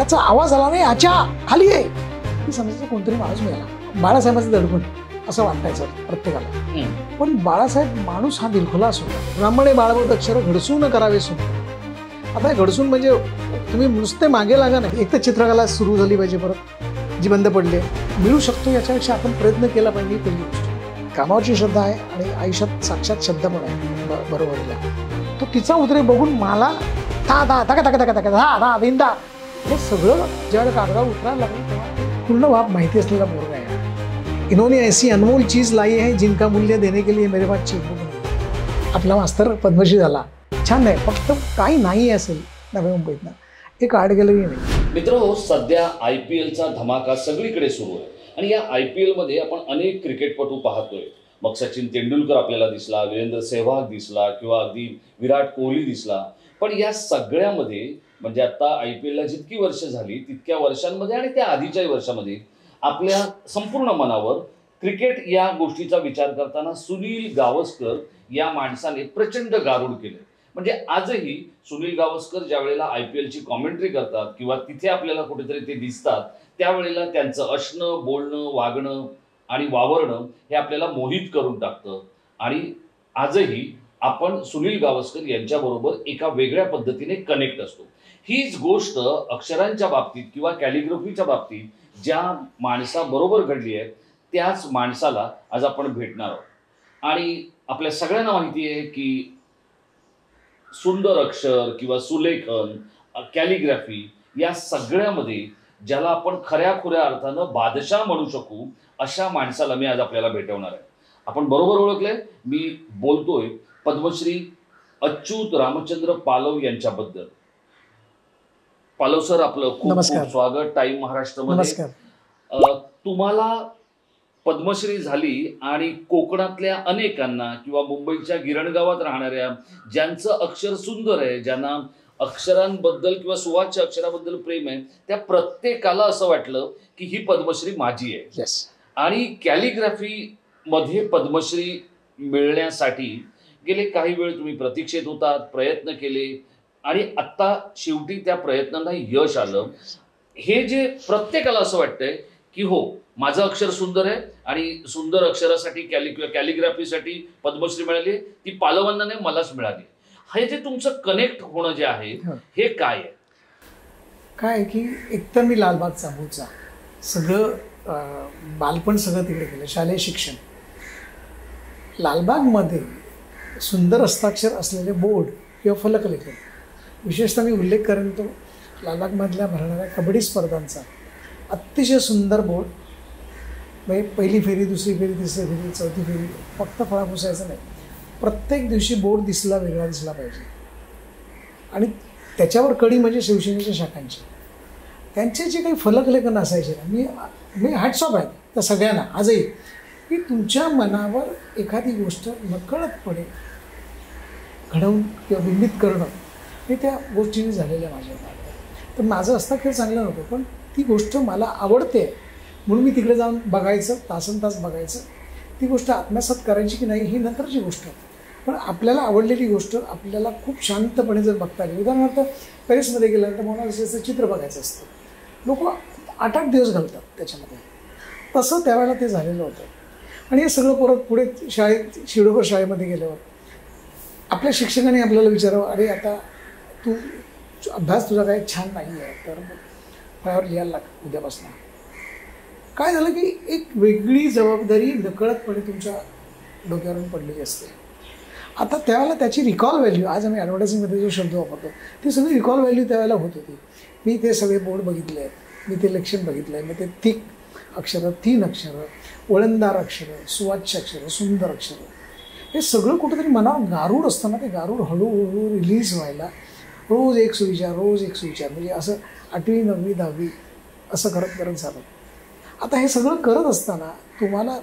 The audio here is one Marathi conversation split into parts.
त्याचा आवाज आला नाही, आच्या खाली आहे, की समजायचं कोणतरी माणूस मिळाला. बाळासाहेबांचं दडपण असं वाटायचं प्रत्येकाला. पण बाळासाहेब माणूस हा दिलखुला असो, ब्राह्मणे बाळवत अक्षर घडसून करावे सुद्धा. आता घडसून म्हणजे तुम्ही नुसते मागे लागा नाही, एक तर चित्रकला सुरू झाली पाहिजे परत जी बंद पडली मिळू शकतो याच्यापेक्षा आपण प्रयत्न केला पाहिजे. पहिली गोष्ट कामावरची श्रद्धा आहे आणि आयुष्यात साक्षात श्रद्धा पण आहे बरोबरीला. तो तिचा उद्रेक बघून मला धिंदा हे सगळं ज्यावेळेला कागदावर उतरायला लागलं तेव्हा पूर्ण बाब माहिती असलेला मुलगा आहे. इन्होंने ऐसी अनमोल चीज लाई है जिनका मूल्य देने के लिए मेरे पास चेकबुक नाही. आपला मास्तर पद्मश्री झाला, छान आहे. फक्त काही नाही असेल नव्या मुंबईतनं एक आर्ट गॅलरी नाही. मित्रांनो, सध्या IPLचा धमाका सगळीकडे सुरू आहे आणि या IPL मध्ये आपण अनेक क्रिकेटपटू पाहतोय. मग सचिन तेंडुलकर आपल्याला दिसला, वीरेंद्र सेहवाग दिसला किंवा अगदी विराट कोहली दिसला. पण या सगळ्यामध्ये म्हणजे आता IPLला जितकी वर्ष झाली तितक्या वर्षांमध्ये आणि त्या आधीच्याही वर्षामध्ये आपल्या संपूर्ण मनावर क्रिकेट या गोष्टीचा विचार करताना सुनील गावस्कर या माणसाने प्रचंड गारुड केले. म्हणजे आजही सुनील गावस्कर ज्या वेळेला IPLची कॉमेंट्री करतात किंवा तिथे आपल्याला कुठेतरी ते दिसतात त्यावेळेला त्यांचं असणं, बोलणं, वागणं आणि वावरणं हे आपल्याला मोहित करून टाकतं. आणि आजही आपण सुनील गावस्कर यांच्याबरोबर एका वेगळ्या पद्धतीने कनेक्ट असतो. हीच गोष्ट अक्षरांच्या बाबतीत किंवा कॅलिग्राफीच्या बाबतीत ज्या माणसाबरोबर घडली आहे त्याच माणसाला आज आपण भेटणार आहोत. आणि आपल्या सगळ्यांना माहिती आहे की सुंदर अक्षर किंवा सुलेखन, कॅलिग्राफी या सगळ्यामध्ये ज्याला आपण खऱ्याखुऱ्या अर्थानं बादशाह म्हणू शकू अशा माणसाला मी आज आपल्याला भेटवणार आहे. आपण बरोबर ओळखलंय, मी बोलतोय पद्मश्री अच्युत रामचंद्र पालव यांच्याबद्दल. पालव सर, आपलं खूप खूप स्वागत टाइम महाराष्ट्रामध्ये. तुम्हाला पद्मश्री झाली आणि कोकणातल्या अनेकांना किंवा मुंबईच्या गिरणगावात राहणाऱ्या ज्यांचं अक्षर सुंदर आहे, ज्यांना अक्षरांबद्दल किंवा सुवाच्य अक्षराबद्दल प्रेम आहे, त्या प्रत्येकाला असं वाटलं की ही पद्मश्री माझी आहे. आणि कॅलिग्राफी मध्ये पद्मश्री मिळण्यासाठी गेले काही वेळ तुम्ही प्रतीक्षेत होतात, प्रयत्न केले आणि आता शेवटी त्या प्रयत्नांना यश आलं. हे जे प्रत्येकाला असं वाटतंय की हो, माझं अक्षर सुंदर आहे आणि सुंदर अक्षरासाठी कॅलिग्राफीसाठी पद्मश्री मिळाली, ती पालवांना नाही मलाच मिळाली. हे जे तुमचं कनेक्ट होणं जे आहे हे काय आहे? काय की एकतर मी लालबागचा मूळचा, सगळं बालपण सगळं तिकडे केलं, शालेय शिक्षण. लालबागमध्ये सुंदर हस्ताक्षर असलेले बोर्ड किंवा फलकलेखन, विशेषतः मी उल्लेख करेन तो लालबागमधल्या भरणाऱ्या कबड्डी स्पर्धांचा. अतिशय सुंदर बोर्ड, म्हणजे पहिली फेरी, दुसरी फेरी, तिसरी फेरी, चौथी फेरी, फक्त फळा पुसायचं नाही, प्रत्येक दिवशी बोर्ड वेगळा दिसला पाहिजे. आणि त्याच्यावर कडी म्हणजे शिवसेनेच्या शाखांची त्यांचे जे काही फलकलेखन असायचे ना, मी हॅट्स ऑफ आहे त्या सगळ्यांना आजही, की तुमच्या मनावर एखादी गोष्ट नकळतपणे घडवून किंवा बिंबित करणं हे त्या गोष्टीने झालेल्या माझ्या. तर माझं हस्ताक्षर चांगलं नव्हतं, पण ती गोष्ट मला आवडते म्हणून मी तिकडे जाऊन बघायचं, तासनतास बघायचं, ती गोष्ट आत्मसात करायची की नाही ही नंतरची गोष्ट. पण आपल्याला आवडलेली गोष्ट आपल्याला खूप शांतपणे जर बघता आली. उदाहरणार्थ पॅरिसमध्ये गेल्यानंतर मोनालिसाचं चित्र बघायचं असतं, लोक 8-8 दिवस घालतात त्याच्यामध्ये. तसं त्यावेळेला ते झालेलं होतं. आणि हे सगळं परत पुढे शाळेत, शिडोकर शाळेमध्ये गेल्यावर आपल्या शिक्षकाने आपल्याला विचारावं, अरे आता तू अभ्यास तुझा काही छान नाही आहे तर फळ्यावर लिहायला लाग उद्यापासून. काय झालं की एक वेगळी जबाबदारी नकळतपणे तुमच्या डोक्यावरून पडलेली असते. आता त्यावेळेला त्याची रिकॉल व्हॅल्यू, आज आम्ही ॲडव्हर्टायझिंगमध्ये जो शब्द वापरतो ती सगळी रिकॉल व्हॅल्यू त्यावेळेला होत होती. मी ते सगळे बोर्ड बघितले आहेत, मी ते लेक्शन बघितलं आहे, मग ते थिक अक्षरं, 3 अक्षरं, वळणदार अक्षरं, सुवाच्य अक्षरं, सुंदर अक्षरं, हे सगळं कुठेतरी मनावर गारूड असताना ते गारूड हळूहळू रिलीज व्हायला रोज एक सुविचार, रोज एक सुविचार, म्हणजे असं 8वी 9वी 10वी असं करत करत झालं. आता हे सगळं करत असताना तुम्हाला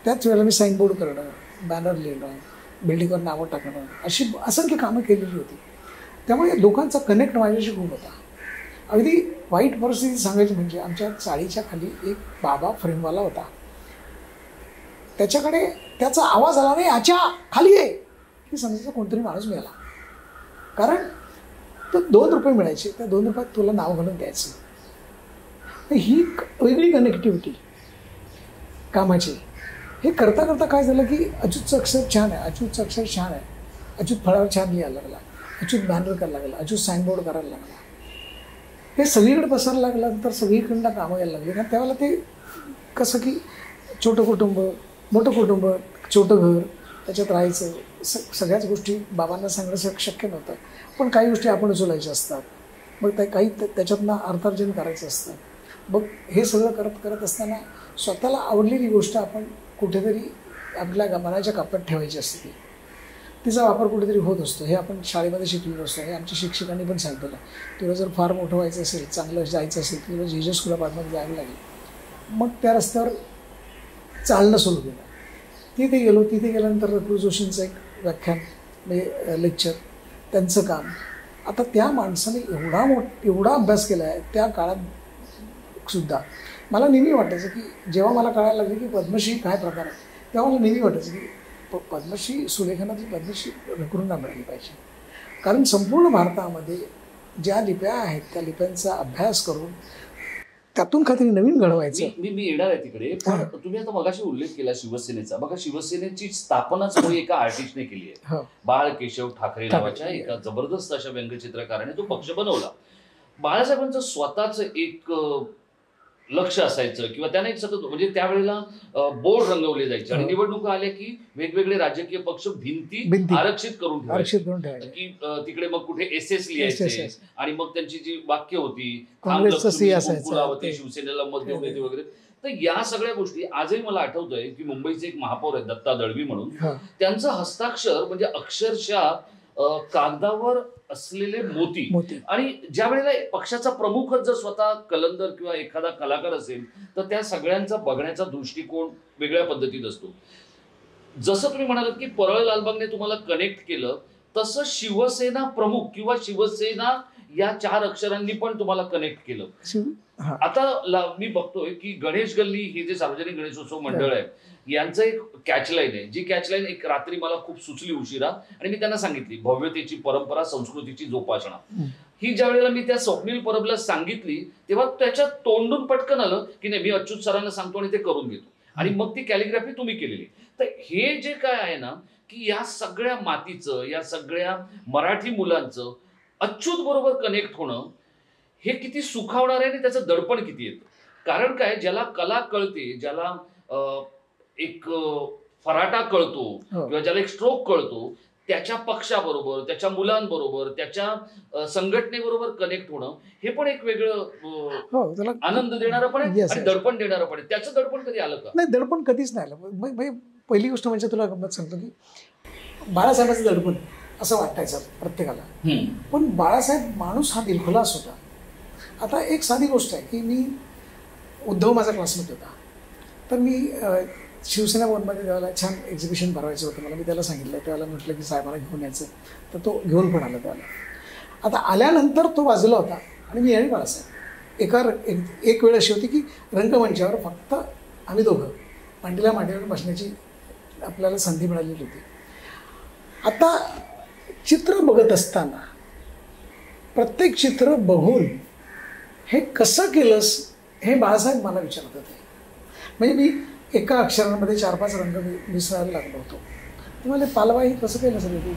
त्याच वेळेला मी साईनबोर्ड करणं, बॅनर लिहिणं, बिल्डिंगवर नावं टाकणं, अशी असंख्य कामं केलेली होती. त्यामुळे लोकांचा कनेक्ट माझ्याशी खूप होता. अगदी वाईट परिस्थिती सांगायची म्हणजे आमच्या चाळीच्या खाली एक बाबा फ्रेमवाला होता. त्याच्याकडे त्याचा आवाज आला नाही, आच्या खाली आहे, की समजायचं कोणतरी माणूस मिळाला. कारण तर 2 रुपये मिळायचे, त्या 2 रुपयात तुला नाव घालून द्यायचं. ही वेगळी कनेक्टिव्हिटी कामाची. हे करता करता काय झालं की अच्युतचं अक्षर छान आहे, अच्युतचं अक्षर छान आहे, अच्युत फळावर छान लिहायला लागला, अच्युत बॅनर करायला लागला, अच्युत साईनबोर्ड करायला लागला. हे सगळीकडे पसरायला लागल्यानंतर सगळीकडनं कामं यायला लागली. कारण त्यावेळेला ते कसं की छोटं कुटुंब, मोठं कुटुंब, छोटं घर, त्याच्यात राहायचं, सगळ्याच गोष्टी बाबांना सांगणं शक्य नव्हतं. पण काही गोष्टी आपण उचलायच्या असतात, मग काही त्याच्यातनं अर्थार्जन करायचं असतं. मग हे सगळं करत करत असताना स्वतःला आवडलेली गोष्ट आपण कुठेतरी आपल्या मनाच्या कप्प्यात ठेवायची असते. तिचा वापर कुठेतरी होत असतो. हे आपण शाळेमध्ये शिकलेलो असतो. हे आमच्या शिक्षकांनी पण सांगितलं, तुला जर फार मोठं व्हायचं असेल, चांगलं जायचं असेल, तुला जेजस स्कूल ऑफ आर्टमध्ये जायला लागेल. मग त्या रस्त्यावर चालणं सुरू केलं. तिथे गेलो. तिथे गेल्यानंतर रकुल जोशींचं एक व्याख्यान म्हणजे लेक्चर, त्यांचं काम. आता त्या माणसाने एवढा अभ्यास केला आहे त्या काळात सुद्धा. मला नेहमी वाटायचं की जेव्हा मला कळायला लागलं की पद्मश्री काय प्रकार आहे, तेव्हा मला नेहमी वाटायचं की पद्मश्री सुलेखनातली पद्मश्री रकुलना मिळाली पाहिजे. कारण संपूर्ण भारतामध्ये ज्या लिप्या आहेत त्या लिप्यांचा अभ्यास करून त्यातून काहीतरी नवीन घडवायचं. मी येणार आहे तिकडे. पण तुम्ही आता मगाशी उल्लेख केला शिवसेनेचा. बघा, शिवसेनेची स्थापनाच मुळे एका आर्टिस्टने केली आहे. बाळ केशव ठाकरे नावाच्या एका जबरदस्त अशा व्यंगचित्रकाराने तो पक्ष बनवला. बाळासाहेबांचं स्वतःच एक लक्ष असायचं किंवा त्याने एक सतत म्हणजे त्यावेळेला बोर्ड रंगवले जायचे आणि निवडणुका आल्या की वेगवेगळे राजकीय पक्ष भिंती आरक्षित करून ठेवायचे की तिकडे मग कुठे SS लिहायचे आणि मग त्यांची जी वाक्य होती शिवसेनेला मत देऊन येते वगैरे. तर या सगळ्या गोष्टी आजही मला आठवतंय की मुंबईचे एक महापौर आहेत दत्ता दळवी म्हणून, त्यांचं हस्ताक्षर म्हणजे अक्षरशः कागदावर असलेले मोती. आणि ज्या वेळेला पक्षाचा प्रमुखच जर स्वतः कलंदर किंवा एखादा कलाकार असेल तर त्या सगळ्यांचा बघण्याचा दृष्टिकोन वेगळ्या पद्धतीत असतो. जसं तुम्ही म्हणालात की परळ लालबागने तुम्हाला कनेक्ट केलं, तसं शिवसेना प्रमुख किंवा शिवसेना या 4 अक्षरांनी पण तुम्हाला कनेक्ट केलं. आता मी बघतोय की गणेश गल्ली हे जे सार्वजनिक गणेशोत्सव मंडळ आहे यांचं एक कॅचलाईन आहे, जी कॅचलाईन एक रात्री मला खूप सुचली उशिरा आणि मी त्यांना सांगितली, भव्यतेची परंपरा, संस्कृतीची जोपासना. ही ज्या वेळेला मी त्या स्वप्नील परबला सांगितली तेव्हा त्याच्या तोंडून पटकन आलं की नाही, मी अच्युत सरांना सांगतो आणि ते करून घेतो. आणि मग ती कॅलिग्राफी तुम्ही केलेली. तर हे जे काय आहे ना की या सगळ्या मातीचं, या सगळ्या मराठी मुलांचं अच्युत बरोबर कनेक्ट होणं हे किती सुखावणार आहे आणि त्याचं दडपण किती येतं. कारण काय, ज्याला कला कळते, ज्याला एक फराटा कळतो किंवा ज्याला एक स्ट्रोक कळतो, त्याच्या पक्षाबरोबर, त्याच्या मुलांबरोबर, त्याच्या संघटनेबरोबर कनेक्ट होणं हे पण एक वेगळं आनंद देणारं पण आहे आणि दडपण देणारं पण आहे. त्याचं दडपण कधी आलं का? नाही, दडपण कधीच नाही आलं. पहिली गोष्ट म्हणजे तुला गंमत सांगतो की बाळासाहेबांचं दडपण असं वाटायचं प्रत्येकाला, पण बाळासाहेब माणूस हा दिलखुलास होता. आता एक साधी गोष्ट आहे की मी उद्धव माझा क्लासमेट होता, तर मी शिवसेना भवनमध्ये त्यावेळेला छान एक्झिबिशन भरवायचं होतं मला. मी त्याला सांगितलं, त्यावेळेला म्हटलं की साहेबांना घेऊन यायचं, तर तो घेऊन पण आला त्यावेळेला. आता आल्यानंतर तो बाजूला होता आणि मी आणि बाळासाहेब एक वेळ अशी होती की रंगमंचावर फक्त आम्ही दोघं मांडीला मांडीवर बसण्याची आपल्याला संधी मिळालेली होती. आता चित्र बघत असताना प्रत्येक चित्र बघून हे कसं केलंस हे बाळासाहेब मला विचारत होते. म्हणजे मी एका अक्षरांमध्ये 4-5 रंग मिसळायला लागलो होतो. ते मला पालवाई कसं केलं सगळं तू.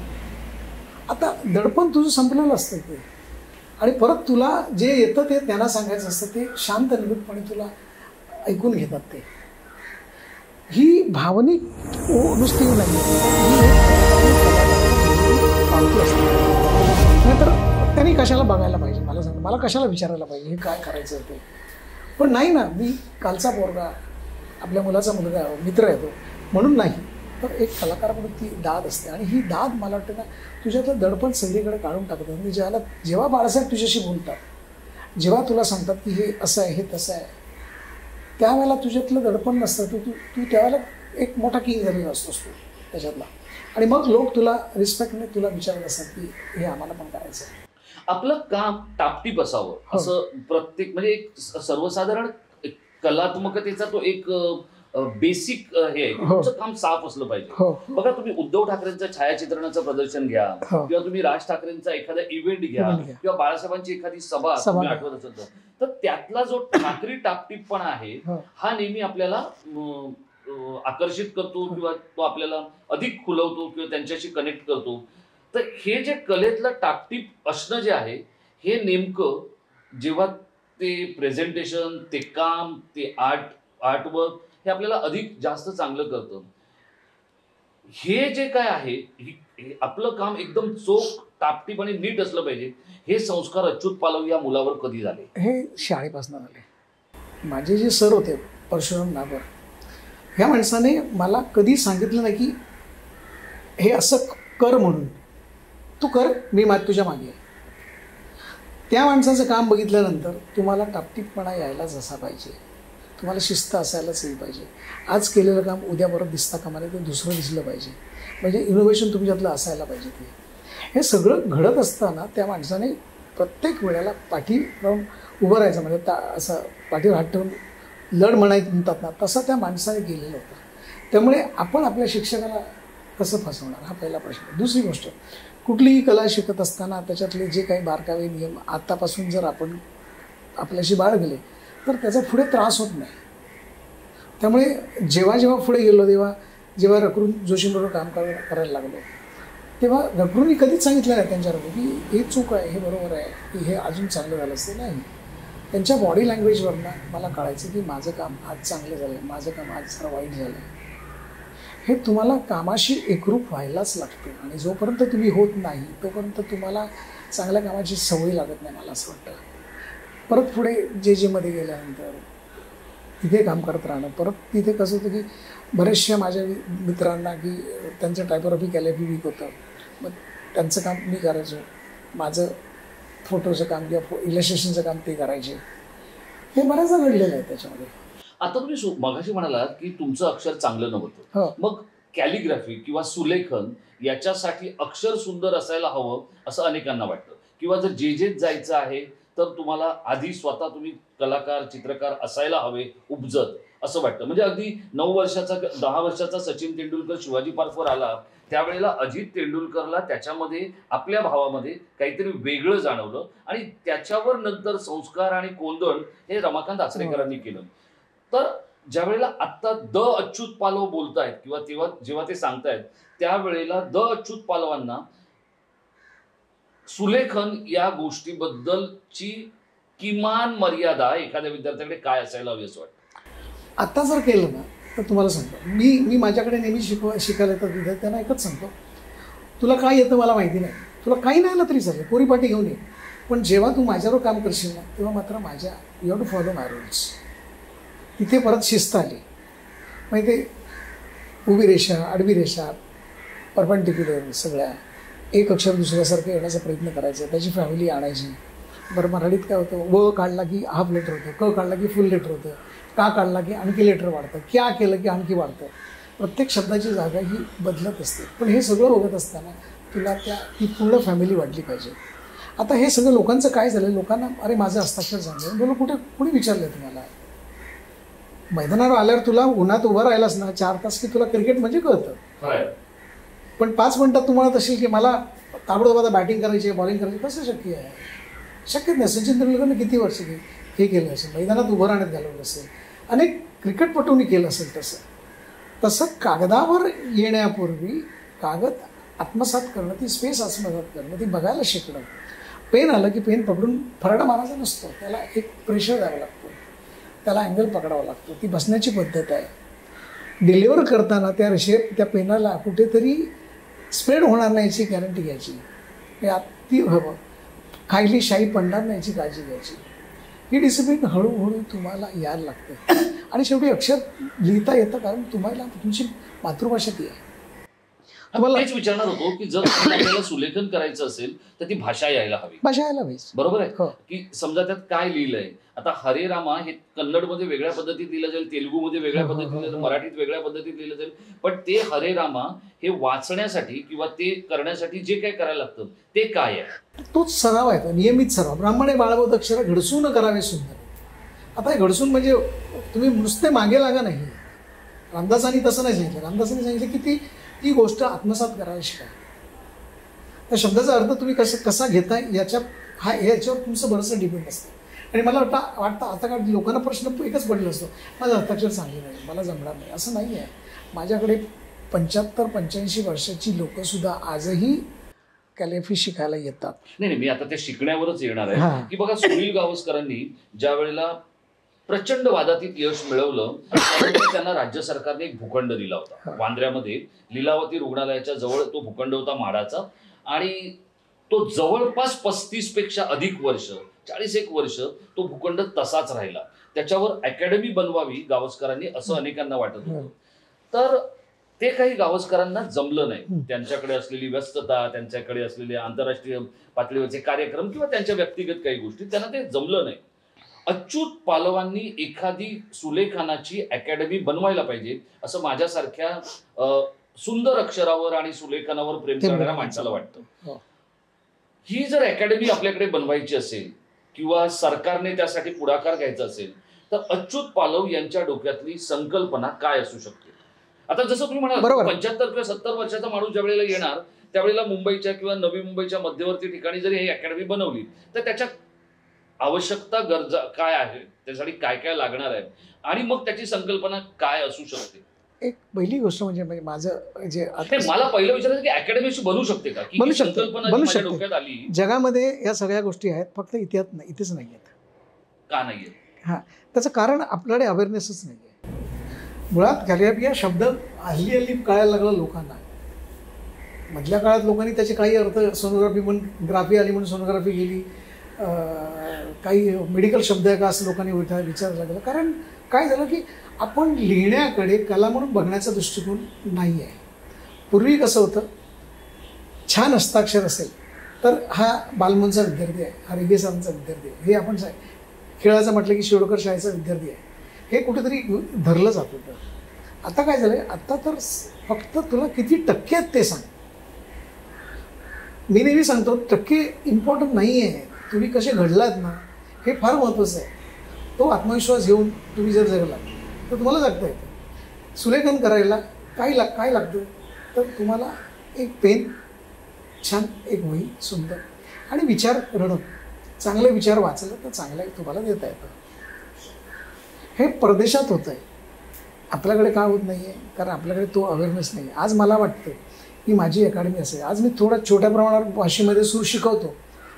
आता दडपण तुझं संपलेलं असतं ते आणि परत तुला जे येतं ते त्यांना सांगायचं असतं, ते शांत निमूटपणे तुला ऐकून घेतात. ते ही भावनिक नुसती नाही, नाहीतर त्यांनी कशाला बघायला पाहिजे मला सांग, मला कशाला विचारायला पाहिजे हे काय करायचं ते. पण नाही ना, मी कालचा पोरगा, आपल्या मुलाचा मुलगा, मित्र आहे तो म्हणून नाही, तर एक कलाकार म्हणून ती दाद असते. आणि ही दाद मला वाटतं ना तुझ्यातलं दडपण सगळीकडे काढून टाकतात. म्हणजे जेव्हा बाळासाहेब तुझ्याशी बोलतात, जेव्हा तुला सांगतात की हे असं आहे, हे तसं आहे, त्यावेळेला तुझ्यातलं दडपण नसतं. तू त्यावेळेला एक मोठा किंग झालेला असतोस तू त्याच्यातला. आणि मग लोक तुला रिस्पेक्टने तुला विचारत असतात की हे आम्हाला पण करायचं आहे. आपलं काम टापटीप असावं असं प्रत्येक, म्हणजे एक सर्वसाधारण कलात्मकतेचा तो एक बेसिक हे आहे. तुमचं काम साफ असलं पाहिजे. बघा, तुम्ही उद्धव ठाकरेंचं छायाचित्रणाचं प्रदर्शन घ्या किंवा तुम्ही राज ठाकरेंचा एखादा इव्हेंट घ्या किंवा बाळासाहेबांची एखादी सभा तुम्ही आठवत असेल तर त्यातला जो ठाकरी टापटीपणा आहे हा नेहमी आपल्याला आकर्षित करतो किंवा तो आपल्याला अधिक खुलवतो किंवा त्यांच्याशी कनेक्ट करतो. तर हे जे कलेतलं टापटीप असणं जे आहे हे नेमकं जेव्हा ते प्रेझेंटेशन, ते काम, ते आर्टवर्क हे आपल्याला अधिक जास्त चांगलं करतं. हे जे काय आहे आपलं काम एकदम चोख, टापटीप आणि नीट असलं पाहिजे. हे संस्कार अच्युत पालव या मुलावर कधी झाले? हे शाळेपासून झाले. माझे जे सर होते परशुराम नागर, ह्या माणसाने मला कधी सांगितलं नाही की हे असं कर म्हणून, तू कर, मी तुझ्या मागे आहे. त्या माणसाचं काम बघितल्यानंतर तुम्हाला टापटीपणा यायलाच असा पाहिजे, तुम्हाला शिस्त असायलाच येईल पाहिजे. आज केलेलं काम उद्या परत दिसता कामा नये, ते दुसरं दिसलं पाहिजे. म्हणजे इनोव्हेशन तुमच्यातलं असायला पाहिजे. ते हे सगळं घडत असताना त्या माणसाने प्रत्येक वेळेला पाठी राहून उभं राहायचं, म्हणजे असं पाठीवर हात ठेवून लढ म्हणतात ना, तसं त्या माणसाने केलेलं होतं. त्यामुळे आपण आपल्या शिक्षकाला कसं फसवणार हा पहिला प्रश्न. दुसरी गोष्ट, कुठलीही कला शिकत असताना त्याच्यातले जे काही बारकावे नियम आत्तापासून जर आपण आपल्याशी बाळगले तर त्याचा पुढे त्रास होत नाही. त्यामुळे जेव्हा जेव्हा पुढे गेलो, जेव्हा रकडून जोशीबरोबर काम करायला लागलो, तेव्हा रकडूनही कधीच सांगितलं नाही त्यांच्याबरोबर की हे चूक आहे, हे बरोबर आहे, की हे अजून चांगलं झालं असतं. नाही, त्यांच्या बॉडी लँग्वेजवरनं मला कळायचं की माझं काम आज चांगलं झालं आहे, माझं काम आज जरा वाईट झालं आहे. हे तुम्हाला कामाशी एकरूप व्हायलाच लागतं. आणि जोपर्यंत तुम्ही होत नाही तोपर्यंत तुम्हाला चांगल्या कामाची सवय लागत नाही, मला असं वाटतं. परत पुढे जे मध्ये गेल्यानंतर तिथे काम करत राहणं, परत तिथे कसं होतं की बरेचशा माझ्या मित्रांना की त्यांचं टायपोग्राफी कॅलिग्राफी वीक होतं, मग त्यांचं काम मी करायचो, माझं फोटोचं काम किंवा इलस्ट्रेशनचं काम ते करायचे. हे बऱ्याचदा घडलेलं आहे त्याच्यामध्ये. आता तुम्ही मगाशी म्हणालात की तुमचं अक्षर चांगलं नव्हतं, मग कॅलिग्राफी किंवा सुलेखन याच्यासाठी अक्षर सुंदर असायला हवं असं अनेकांना वाटतं, किंवा जर जे जायचं आहे तर तुम्हाला आधी स्वतः तुम्ही कलाकार, चित्रकार असायला हवे, उपजत असं वाटतं. म्हणजे अगदी 9 वर्षाचा 10 वर्षाचा सचिन तेंडुलकर शिवाजी पार्कवर आला त्यावेळेला अजित तेंडुलकरला त्याच्यामध्ये आपल्या भावामध्ये काहीतरी वेगळं जाणवलं आणि त्याच्यावर नंतर संस्कार आणि कोंदण हे रमाकांत आचरेकरांनी केलं. तर ज्या वेळेला आत्ता द अच्युत पालव बोलतायत किंवा तेव्हा जेव्हा ते सांगतायत त्यावेळेला द अच्युत पालवांना सुलेखन या गोष्टीबद्दलची किमान मर्यादा एखाद्या विद्यार्थ्याकडे काय असायला हवी असं वाटतं? आता जर केलं ना तर तुम्हाला सांगतो, मी माझ्याकडे नेहमी शिकायला येतात विद्यार्थ्यांना एकच सांगतो, तुला काय येतं मला माहिती नाही, तुला काही नाही आलं तरी चालेल, कोरीपाटी घेऊन ये, पण जेव्हा तू माझ्यावर काम करशील ना तेव्हा मात्र you have to follow my rules. तिथे परत शिस्त आली. मग ते उभी रेषा, आडवी रेषा, परपेंडिक्युलर सगळ्या, एक अक्षर दुसऱ्यासारखं येण्याचा प्रयत्न करायचा, त्याची फॅमिली आणायची. बरं, मराठीत काय होतं, व काढला की हाफ लेटर होतं, क काढला की फुल लेटर होतं, का काढला की आणखी लेटर वाढतं, क्या केलं की आणखी वाढतं. प्रत्येक शब्दाची जागा ही बदलत असते. पण हे सगळं बघत असताना तुला ती पूर्ण फॅमिली वाढली पाहिजे. आता हे सगळं लोकांचं काय झालं, लोकांना अरे माझं हस्ताक्षर चांगलं, बोलो कुणी विचारलं तुम्हाला? मैदानावर आल्यावर तुला उन्हात उभं राहिलास ना 4 तास की तुला क्रिकेट म्हणजे कळतं, पण 5 मिनिटात तू म्हणत असेल की मला ताबडतोब बॅटिंग करायची आहे, बॉलिंग करायची, कसं शक्य आहे? शक्यच नाही. सचिन तेंडुलकरने किती वर्ष हे केलं असेल, मैदानात उभं राहण्यात घालवलं असेल, अनेक क्रिकेटपटूंनी केलं असेल. तसं कागदावर येण्यापूर्वी कागद आत्मसात करणं, ती स्पेस आत्मसात करणं, ती बघायला शिकणं. पेन आलं की पेन पकडून फरडा मारायचा नसतो, त्याला एक प्रेशर द्यावं लागतं, त्याला अँगल पकडावा लागतो, ती बसण्याची पद्धत आहे. डिलिव्हर करताना त्या पेनाला कुठेतरी स्प्रेड होणार नाही याची गॅरंटी घ्यायची, हे अति हवं. खायली शाई पडणार नाही याची काळजी घ्यायची. ही डिसिप्लिन हळूहळू तुम्हाला यायला लागते. आणि शेवटी अक्षर लिहिता येतं कारण तुम्हाला तुमची मातृभाषा ती आहे. तुम्हाला हेच विचारणार होतो की जर आपल्याला सुलेखन करायचं असेल तर ती भाषा यायला हवी. बरोबर आहे की समजा त्यात काय लिहिलंय. आता हरे रामा हे कन्नडमध्ये वेगळ्या पद्धतीत लिहिलं जाईल, तेलुगूमध्ये वेगळ्या पद्धतीत लिहिलं जाईल, मराठीत वेगळ्या पद्धतीत लिहिलं जाईल, पण ते हरे रामा हे वाचण्यासाठी किंवा ते करण्यासाठी जे काही करायला लागतं ते काय आहे? तोच सराव आहे, तो नियमित सराव. ब्राह्मणे बाळगोत अक्षर घडसून करावे सुंदर. आता हे घडसून म्हणजे तुम्ही नुसते मागे लागा नाही. रामदासांनी तसं नाही सांगितलं. रामदासांनी सांगितलं की ती गोष्ट आत्मसात करायला शिका. त्या शब्दाचा अर्थ तुम्ही कसा घेताय याच्यावर तुमचं बरंचसं डिपेंड असतं. आणि मला वाटतं आता का लोकांना प्रश्न एकच पडला असतो, माझं हस्ताक्षर चांगलं नाही, मला जमणार नाही. असं नाही आहे. माझ्याकडे 75-85 वर्षाची लोकंसुद्धा आजही कॅलिग्राफी शिकायला येतात. नाही, मी आता ते शिकण्यावरच येणार आहे की बघा, सुनील गावस्करांनी ज्या वेळेला प्रचंड वादातीत यश मिळवलं त्यांना राज्य सरकारने एक भूखंड दिला होता. वांद्र्यामध्ये लीलावती रुग्णालयाच्या जवळ तो भूखंड होता माडाचा, आणि तो जवळपास 35 पेक्षा अधिक वर्ष, 40 वर्ष तो भूखंड तसाच राहिला. त्याच्यावर अकॅडमी बनवावी गावस्करांनी असं अनेकांना वाटत होतं. तर ते काही गावस्करांना जमलं नाही. त्यांच्याकडे असलेली व्यस्तता, त्यांच्याकडे असलेले आंतरराष्ट्रीय पातळीवरचे कार्यक्रम किंवा त्यांच्या व्यक्तिगत काही गोष्टी, त्यांना ते जमलं नाही. अच्युत पालवांनी एखादी सुलेखानाची अकॅडमी बनवायला पाहिजे असं माझ्यासारख्या सुंदर अक्षरावर आणि सुलेखनावर प्रेम करणाऱ्या माणसाला वाटतं. ही जर अकॅडमी आपल्याकडे बनवायची असेल किंवा सरकारने त्यासाठी पुढाकार घ्यायचा असेल, तर अच्युत पालव यांच्या डोक्यातली संकल्पना काय असू शकते? आता जसं तुम्ही म्हणाल 75 किंवा 70 वर्षाचा माणूस ज्या वेळेला येणार त्यावेळेला मुंबईच्या किंवा नवी मुंबईच्या मध्यवर्ती ठिकाणी जरी ही अकॅडमी बनवली तर त्याच्या आवश्यकता, गरजा काय आहे, त्यासाठी काय काय लागणार आहे, आणि मग त्याची संकल्पना काय असू शकते? एक पहिली गोष्ट म्हणजे माझं जे मला पहिलं विचारायचं की अकॅडमी बनू शकते का? बनू शकते. जगामध्ये या सगळ्या गोष्टी आहेत, फक्त इथेच नाही आहेत. का नाही आहेत? त्याचं कारण आपल्याकडे अवेअरनेसच नाही आहे. मुळात कॅलिग्राफी हा शब्द हल्ली कळायला लागला लोकांना. मधल्या काळात लोकांनी त्याचे काही अर्थ, सोनोग्राफी म्हणून ग्राफी आली म्हणून सोनोग्राफी गेली, काही मेडिकल शब्द आहे का असं लोकांनी विचारायला लागलं. कारण काय झालं की आपण लिहिण्याकडे कला म्हणून बघण्याचा दृष्टिकोन नाही आहे. पूर्वी कसं होतं, छान हस्ताक्षर असेल तर हा बालमोहनचा विद्यार्थी आहे, हा रेगेसरांचा विद्यार्थी आहे, हे आपण खेळाचं म्हटलं की शिरोडकर शाळेचा विद्यार्थी आहे, हे कुठेतरी धरलं जात होतं. आता काय झालं, आता तर फक्त तुला किती टक्के आहेत ते सांग. मी नेहमी सांगतो, टक्के इम्पॉर्टंट नाही आहे, तुम्ही कसे घडलात ना हे फार महत्त्वाचं आहे. तो आत्मविश्वास घेऊन तुम्ही जर जगला तर तुम्हाला जगता येतं. सुलेखन करायला काय लागतं, तर तुम्हाला एक पेन, छान एक वही सुंदर, आणि विचार रणक, चांगले विचार वाचलं तर चांगलं तुम्हाला देता येतं. हे परदेशात होतं आहे, आपल्याकडे का होत नाही आहे? कारण आपल्याकडे तो अवेअरनेस नाही आहे. आज मला वाटतं की माझी अकॅडमी असेल, आज मी थोडा छोट्या प्रमाणावर भाषेमध्ये सूर शिकवतो,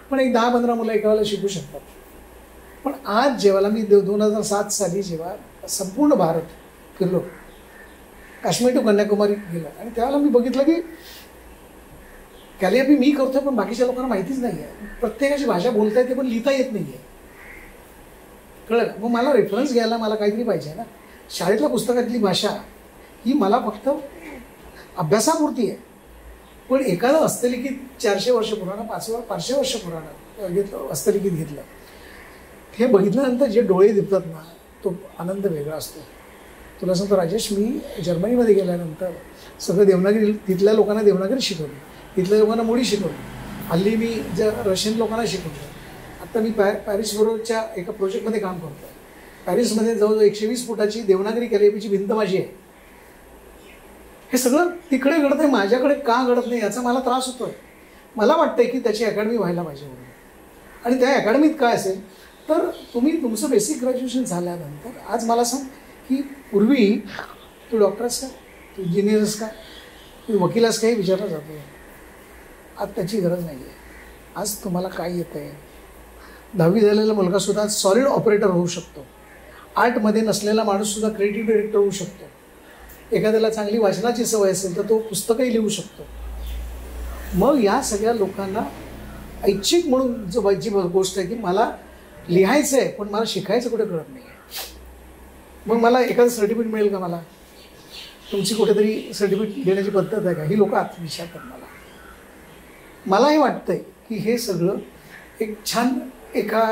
पण एक 10-15 मुलं एका वेळेला शिकू शकतात. पण आज जेव्हा मी 2007 साली जेव्हा संपूर्ण भारत फिरलो, काश्मीर टू कन्याकुमारी गेलं, आणि त्यावेळेला मी बघितलं की कॅलिग्राफी मी करतोय पण बाकीच्या लोकांना माहितीच नाही आहे. प्रत्येकाची भाषा बोलता येते पण लिहिता येत नाही आहे. कळलं? मग मला रेफरन्स घ्यायला मला काहीतरी पाहिजे ना. शाळेतल्या पुस्तकातली भाषा ही मला फक्त अभ्यासापुरती आहे, पण एखादं हस्तलिखित 400 वर्ष पुराणं, 500 वर्ष पुराणं घेतलं, हस्तलिखित घेतलं, हे बघितल्यानंतर जे डोळे दिपतात ना, तो आनंद वेगळा असतो. तुला सांगतो राजेश, मी जर्मनीमध्ये गेल्यानंतर सगळं देवनागरी, तिथल्या लोकांना देवनागरी शिकवली, तिथल्या लोकांना मोडी शिकवली, हल्ली मी रशियन लोकांना शिकवलं. आत्ता मी पॅरिसबरोबरच्या एका प्रोजेक्टमध्ये काम करतो. पॅरिसमध्ये जवळजवळ 120 फुटाची देवनागरी कॅलिग्राफीची भिंत माझी आहे. हे सगळं तिकडे घडत आहे, माझ्याकडे का घडत नाही याचा मला त्रास होतो आहे. मला वाटतं की त्याची अकॅडमी व्हायला पाहिजे म्हणून. आणि त्या अकॅडमीत काय असेल तर तुम्ही तुमचं बेसिक ग्रॅज्युएशन झाल्यानंतर, आज मला सांग की पूर्वी तू डॉक्टरस का, तू इंजिनियरस का, तू वकिलास काही विचारलं जातो. आज त्याची गरज नाही आहे. आज तुम्हाला काय येतं आहे, 10वी झालेला मुलगासुद्धा सॉलिड ऑपरेटर होऊ शकतो. आर्टमध्ये नसलेला माणूससुद्धा क्रिएटिव्ह डिरेक्टर होऊ शकतो. एखाद्याला चांगली वाचनाची सवय असेल तर तो पुस्तकही लिहू शकतो. मग या सगळ्या लोकांना ऐच्छिक म्हणून जी गोष्ट आहे की मला लिहायचं आहे पण मला शिकायचं कुठे कळत नाही आहे, मग मला एखादं सर्टिफिकेट मिळेल का, मला तुमची कुठेतरी सर्टिफिकेट देण्याची पद्धत आहे का, ही लोक विचारतात मला हे वाटतंय की हे सगळं एक छान एका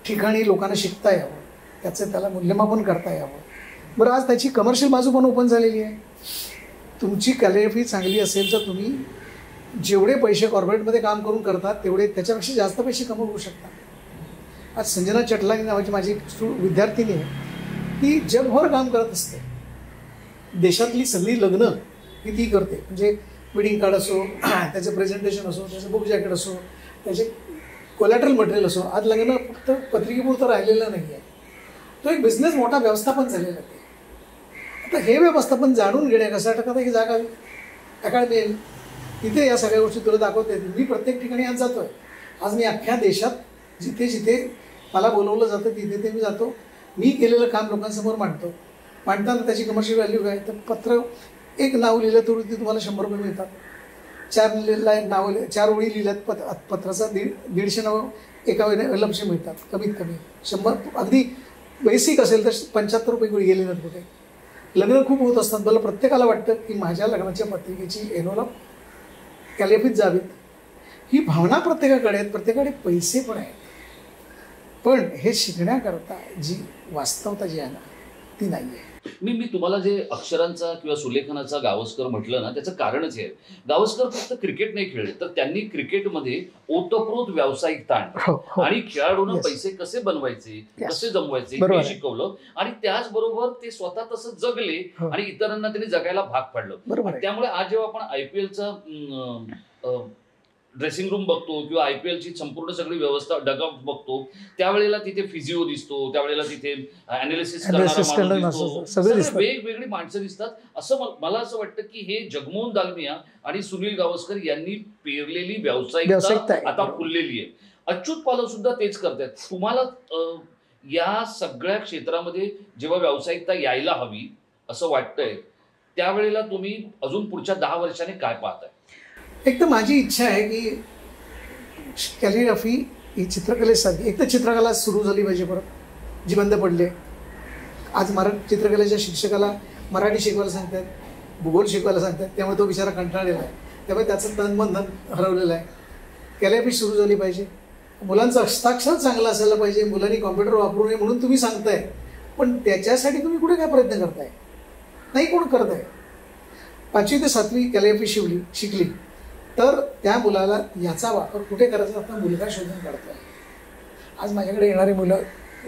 ठिकाणी लोकांना शिकता यावं, त्याचं त्याला मूल्यमापन करता यावं. बरं, आज त्याची कमर्शियल बाजू पण ओपन झालेली आहे. तुमची कॅलिग्राफी चांगली असेल तर तुम्ही जेवढे पैसे कॉर्पोरेटमध्ये काम करून करतात तेवढे त्याच्यापेक्षा जास्त पैसे कमवू शकता. आज संजना चटलानी नावाची माझी विद्यार्थिनी आहे, ती जगभर काम करत असते. देशातली सगळी लग्न ही ती करते. म्हणजे वेडिंग कार्ड असो, त्याचं प्रेझेंटेशन असो, त्याचं बुक जॅकेट असो, त्याचे कोलॅटरल मटेरियल असो. आज लग्न फक्त पत्रिकेपुरतं राहिलेला नाही आहे, तो एक बिझनेस मोठा व्यवस्थापन झालेला आहे. आता हे व्यवस्थापन जाणून घेण्यासाठी आता ही जागा अकादमी आहे, तिथे या सगळ्या गोष्टी तुला दाखवता येतील. मी प्रत्येक ठिकाणी आज जातो आहे. आज मी अख्ख्या देशात जिथे जिथे मला बोलवलं जातं तिथे ते मी जातो. मी केलेलं काम लोकांसमोर मांडतो. मांडताना त्याची कमर्शियल व्हॅल्यू काय, तर पत्र एक नाव लिहिलं तर ते तुम्हाला 100 रुपये मिळतात. 4 ओळी लिहिल्यात पत्राचा 150 नावं एका लक्ष मिळतात. कमीत कमी 100, अगदी बेसिक असेल तर 75 रुपये गेले नाहीत कुठे. लग्न खूप होत असतात. मला प्रत्येकाला वाटतं की माझ्या लग्नाच्या पत्रिकेची एनोला कॅलिग्राफीत जावीत. ही भावना प्रत्येकाकडे आहेत, प्रत्येकाकडे पैसे पण आहेत. पण हे शिकण्याकरता जी वास्तवता जी आहे ना ती नाही आहे. मी तुम्हाला जे अक्षरांचा किंवा सुलेखनाचा गावस्कर म्हटलं ना, त्याचं कारणच आहे. गावस्कर फक्त क्रिकेट नाही खेळले, तर त्यांनी क्रिकेटमध्ये ओतप्रोत व्यावसायिक ताण आणि खेळाडूंना पैसे कसे बनवायचे, कसे जमवायचे हे शिकवलं. आणि त्याचबरोबर ते स्वतः तसं जगले आणि इतरांना त्यांनी जगायला भाग पाडलं. त्यामुळे आज जेव्हा आपण IPLचा ड्रेसिंग रूम बघतो किंवा IPLची संपूर्ण सगळी व्यवस्था डगआउट बघतो, त्यावेळेला तिथे फिजिओ दिसतो, त्यावेळेला तिथे अनालिसिस करणारा माणूस दिसतो, वेगवेगळी माणसं दिसतात. असं मला असं वाटतं की हे जगमोहन दालमिया आणि सुनील गावस्कर यांनी पेरलेली व्यावसायिकता आता फुललेली आहे. अच्युत पालव सुद्धा तेच करतात. तुम्हाला या सगळ्या क्षेत्रामध्ये जेव्हा व्यावसायिकता यायला हवी असं वाटतंय, त्यावेळेला तुम्ही अजून पुढच्या 10 वर्षांनी काय पाहताय? एक तर माझी इच्छा आहे की कॅलिग्राफी ही चित्रकलेसाठी, एक तर चित्रकला सुरू झाली पाहिजे परत, जी बंद पडले. आज चित्रकलेच्या शिक्षकाला मराठी शिकवायला सांगतात, भूगोल शिकवायला सांगतात, त्यामुळे तो बिचारा कंटाळलेला आहे. त्यामुळे त्याचं तनबंधन हरवलेलं आहे. कॅलिग्राफी सुरू झाली पाहिजे. मुलांचं हस्ताक्षर चांगलं असायला पाहिजे. मुलांनी कॉम्प्युटर वापरू नये म्हणून तुम्ही सांगताय, पण त्याच्यासाठी तुम्ही कुठे काय प्रयत्न करताय? नाही कोण करत आहे. 5वी ते 7वी कॅलिग्राफी शिकली तर त्या मुलाला याचा वापर कुठे करायचा आता मुलगा शोधून काढतो. आज माझ्याकडे येणारी मुलं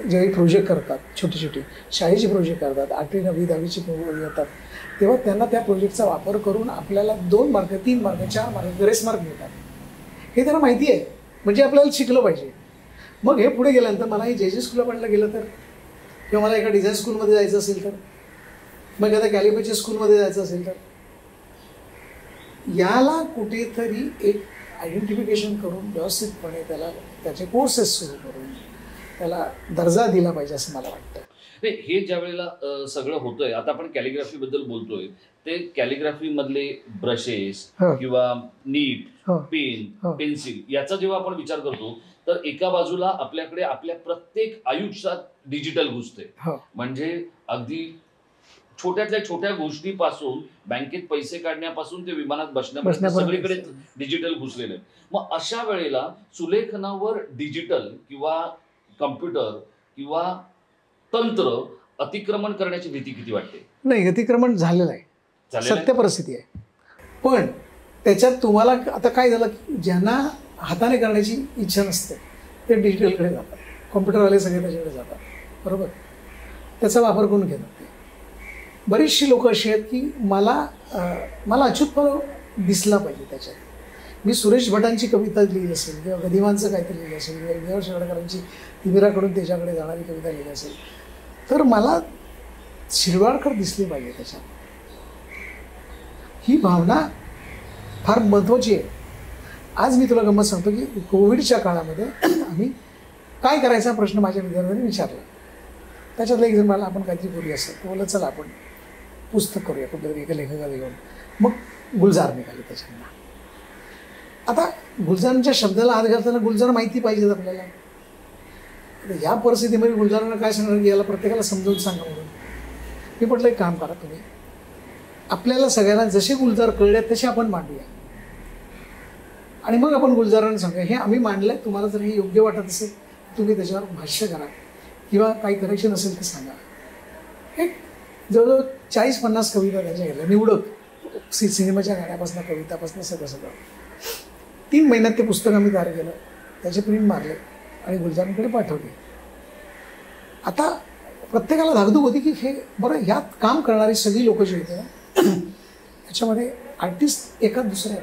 जेव्हा प्रोजेक्ट करतात, छोटी छोटी शाळेची प्रोजेक्ट करतात, 8वी 9वी 10वीची येतात, तेव्हा त्यांना त्या प्रोजेक्टचा वापर करून आपल्याला 2 mark 3 mark 4 mark grace mark मिळतात. हे त्यांना माहिती आहे, म्हणजे आपल्याला शिकलं पाहिजे. मग हे पुढे गेल्यानंतर मला हे JJ स्कूलला पडलं गेलं तर, किंवा मला एका डिझाईन स्कूलमध्ये जायचं असेल तर, मग आता कॅलिग्राफीच्या स्कूलमध्ये जायचं असेल तर, याला कुठेतरी एक आयडेंटिफिकेशन करून व्यवस्थितपणे त्याला त्याचे कोर्सेस सुरू करून त्याला दर्जा दिला पाहिजे असं मला वाटतं. नाही, हे ज्या वेळेला सगळं होतंय, आता आपण कॅलिग्राफी बद्दल बोलतोय, ते कॅलिग्राफी मधले ब्रशेस किंवा नीट, पेन, पेन्सिल याचा जेव्हा आपण विचार करतो तर एका बाजूला आपल्याकडे आपल्या प्रत्येक आयुष्यात डिजिटल घुसते. म्हणजे अगदी छोट्यातल्या छोट्या गोष्टीपासून बँकेत पैसे काढण्यापासून ते विमानात बसण्यापासून सगळीकडे डिजिटल घुसलेले. मग अशा वेळेला सुलेखनावर डिजिटल किंवा कम्प्युटर किंवा तंत्र अतिक्रमण करण्याची भीती किती वाटते? नाही, अतिक्रमण झालेलं आहे, सत्य परिस्थिती आहे. पण त्याच्यात तुम्हाला आता काय झालं की ज्यांना हाताने करण्याची इच्छा नसते ते डिजिटलकडे जातात, कॉम्प्युटरवाले सगळे त्याच्याकडे जातात. बरोबर, त्याचा वापर करून घेतात. बरीचशी लोक अशी आहेत की मला अच्युत पालव दिसला पाहिजे त्याच्यात. मी सुरेश भटांची कविता लिहिली असेल किंवा गदिमांचं काहीतरी लिहिलं असेल किंवा विजय शिरवाडकरांची तिमिराकडून त्याच्याकडे जाणारी कविता लिहिली असेल तर मला शिरवाडकर दिसली पाहिजे त्याच्यात. ही भावना फार महत्त्वाची आहे. आज मी तुला गंमत सांगतो की कोविडच्या काळामध्ये आम्ही काय करायचा प्रश्न माझ्या विद्यार्थ्यांनी विचारला. त्याच्यातलं एक जण मला आपण काहीतरी बोलूया असं बोललं, चला आपण पुस्तक करूया कुठल्यातरी एका लेखकाला घेऊन. मग गुलजार निघाले त्याच्याकडनं. आता गुलजारांच्या शब्दाला हात घालताना गुलजार माहिती पाहिजे आपल्याला. या परिस्थितीमध्ये गुलजारांना काय सांगणार की याला प्रत्येकाला समजावून सांगा म्हणून. मी म्हटलं एक काम करा तुम्ही, आपल्याला सगळ्यांना जसे गुलजार कळले तसे आपण मांडूया आणि मग आपण गुलजारांना सांगूया हे आम्ही मांडलंय, तुम्हाला जर हे योग्य वाटत असेल तुम्ही त्याच्यावर भाष्य करा किंवा काही करेक्शन असेल तर सांगा. एक जवळजवळ 40-50 कविता त्याच्या गेल्या निवडक, सिनेमाच्या गाण्यापासून कवितापासून सगळं 3 महिन्यात ते पुस्तक आम्ही तयार केलं, त्याचे प्रिंट मारले आणि गुलजारांकडे पाठवले. आता प्रत्येकाला धाकधूक होती की हे बरं ह्यात काम करणारी सगळी लोक जी होते ना त्याच्यामध्ये आर्टिस्ट एकाच दुसऱ्या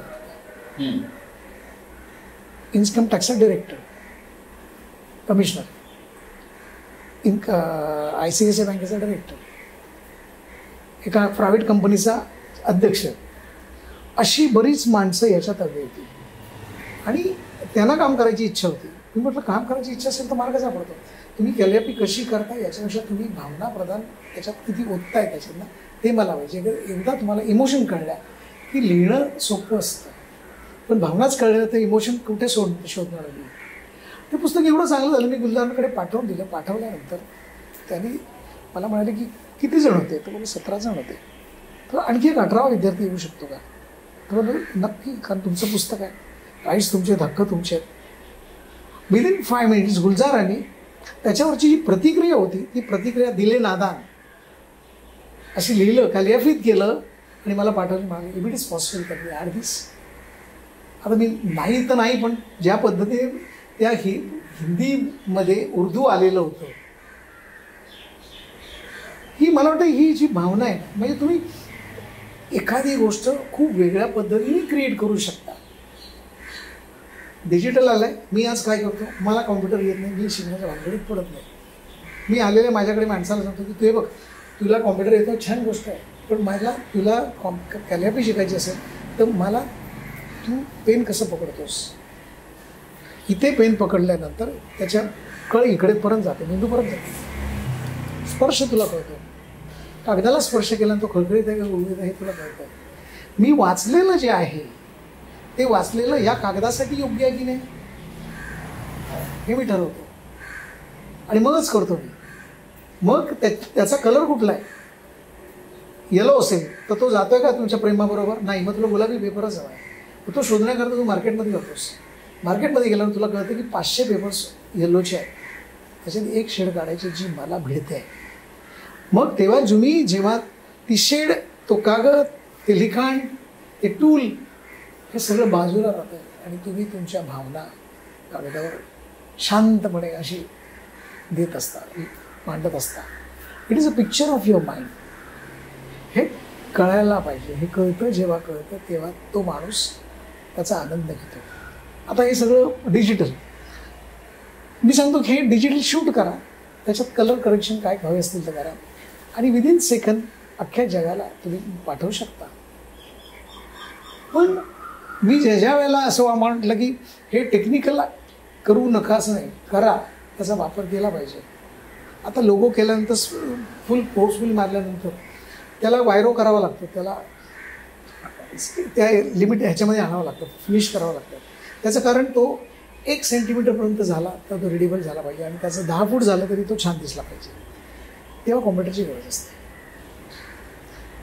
इन्कम टॅक्सचा डिरेक्टर, कमिशनर, ICICI बँकेचा डायरेक्टर, एका प्रायव्हेट कंपनीचा अध्यक्ष, अशी बरीच माणसं याच्यात हवी होती आणि त्यांना काम करायची इच्छा होती. मी म्हटलं काम करायची इच्छा असेल तर मार्ग सापडतो. तुम्ही कॅलिग्राफी कशी करता याच्यापेक्षा तुम्ही भावना प्रदान त्याच्यात किती ओतताय त्याच्यातनं ते मला पाहिजे. एकदा तुम्हाला इमोशन कळल्या की लिहिणं सोपं असतं, पण भावनाच कळलं तर इमोशन कुठे शोधणार नाही. ते पुस्तक एवढं चांगलं झालं, मी गुलजारांकडे पाठवून दिलं. पाठवल्यानंतर त्यांनी मला म्हणाले की किती जण होते? तर मला 17 जण होते. तर आणखी एक 18वा विद्यार्थी येऊ शकतो का? तर नक्की, कारण तुमचं पुस्तक आहे, राईट्स तुमचे, हक्क तुमचे आहेत. विदिन 5 मिनिट्स गुलजारांनी त्याच्यावरची जी प्रतिक्रिया होती ती प्रतिक्रिया दिले नादान अशी लिहिलं, कॅलिग्राफीत केलं आणि मला पाठवली. मागे इट इज पॉसिबल करते 8 दिवस. आता मी नाही तर नाही, पण ज्या पद्धतीने त्या हिंदीमध्ये उर्दू आलेलं होतं, ही मला वाटतं ही जी भावना आहे, म्हणजे तुम्ही एखादी गोष्ट खूप वेगळ्या पद्धतीने क्रिएट करू शकता. डिजिटल आलं आहे. मी आज काय करतो, मला कॉम्प्युटर येत नाही, मी शिकण्याच्या भानगडीत पडत नाही. मी आलेल्या माझ्याकडे माणसाला सांगतो की तू बघ, तुला कॉम्प्युटर येतो, छान गोष्ट आहे, पण तुला कॅलिग्राफी शिकायची असेल तर मला तू पेन कसं पकडतोस, इथे पेन पकडल्यानंतर त्याच्या कळ इकडेपर्यंत जाते, मेंदूपर्यंत जाते, स्पर्श तुला कळतो, कागदाला स्पर्श केल्यानंतर तो खळखळीत आहे का गुळगुळीत आहे हे तुला कळतं. मी वाचलेलं जे आहे ते वाचलेलं या कागदासाठी योग्य आहे की नाही हे मी ठरवतो आणि मगच करतो मी. मग त्याचा कलर कुठला आहे? येलो असेल तर तो जातोय का तुमच्या प्रेमाबरोबर? नाही, मग तुला गुलाबी पेपरच हवा आहे. तो शोधण्याकरता तू मार्केटमध्ये जातोस. मार्केटमध्ये गेल्यावर तुला कळतं की 500 पेपर्स येल्लोचे आहेत, त्याच्यात एक शेड काढायची जी मला भिडते. मग तेव्हा जेव्हा ती शेड, तो कागद, ते लिखाण, ते टूल, हे सगळं बाजूला राहतं आणि तुम्ही तुमच्या भावना कागदावर शांतपणे अशी देत असता, मांडत असता. It is a picture of your mind. हे कळायला पाहिजे. हे कळतं, जेव्हा कळतं तेव्हा तो माणूस त्याचा आनंद घेतो. आता हे सगळं डिजिटल, मी सांगतो की हे डिजिटल शूट करा, त्याच्यात कलर करेक्शन काय हवे असतील तर करा आणि विदिन सेकंद अख्ख्या जगाला तुम्ही पाठवू शकता. पण मी ज्या वेळेला असं म्हटलं की हे टेक्निकल करू नका असं नाही, करा, त्याचा वापर केला पाहिजे. आता लोगो केल्यानंतर फुल फोर्सफुल मारल्यानंतर त्याला वायरो करावा लागतो, त्याला त्या लिमिट ह्याच्यामध्ये आणावं लागतं, फिनिश करावं लागतं. त्याचं कारण तो 1 सेंटीमीटरपर्यंत झाला तर तो रिडेबल झाला पाहिजे आणि त्याचं 10 फूट झालं तरी तो छान दिसला पाहिजे. तेव्हा कॉम्प्युटरची गरज असते.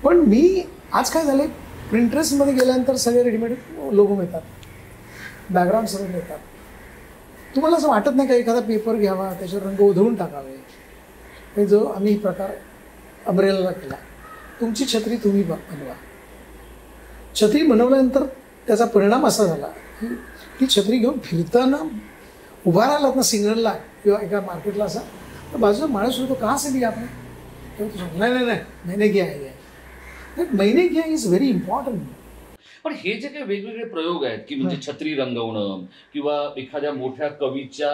पण मी आज काय झालं, प्रिंटरेस्टमध्ये गेल्यानंतर सगळे रेडीमेड लोगो मिळतात, बॅकग्राऊंड सर्व मिळतात. तुम्हाला असं वाटत नाही का एखादा पेपर घ्यावा, त्याच्यावर रंग उधळून टाकावे. हे जो आम्ही प्रकार अम्ब्रेला केला, तुमची छत्री तुम्ही बनवा. छत्री बनवल्यानंतर त्याचा परिणाम असा झाला की ती छत्री घेऊन फिरताना उभा राहिलात ना सिग्नलला किंवा एका मार्केटला असा, तर बाजूला माणूस होतो, कहाँ से लिया आपने? तेव्हा तो सांगतो नाही मैंने किया है. महिने घ्या इज व्हेरी इम्पॉर्टंट. पण हे जे काही वेगवेगळे प्रयोग आहेत की म्हणजे छत्री रंगवणं किंवा एखाद्या मोठ्या कवीच्या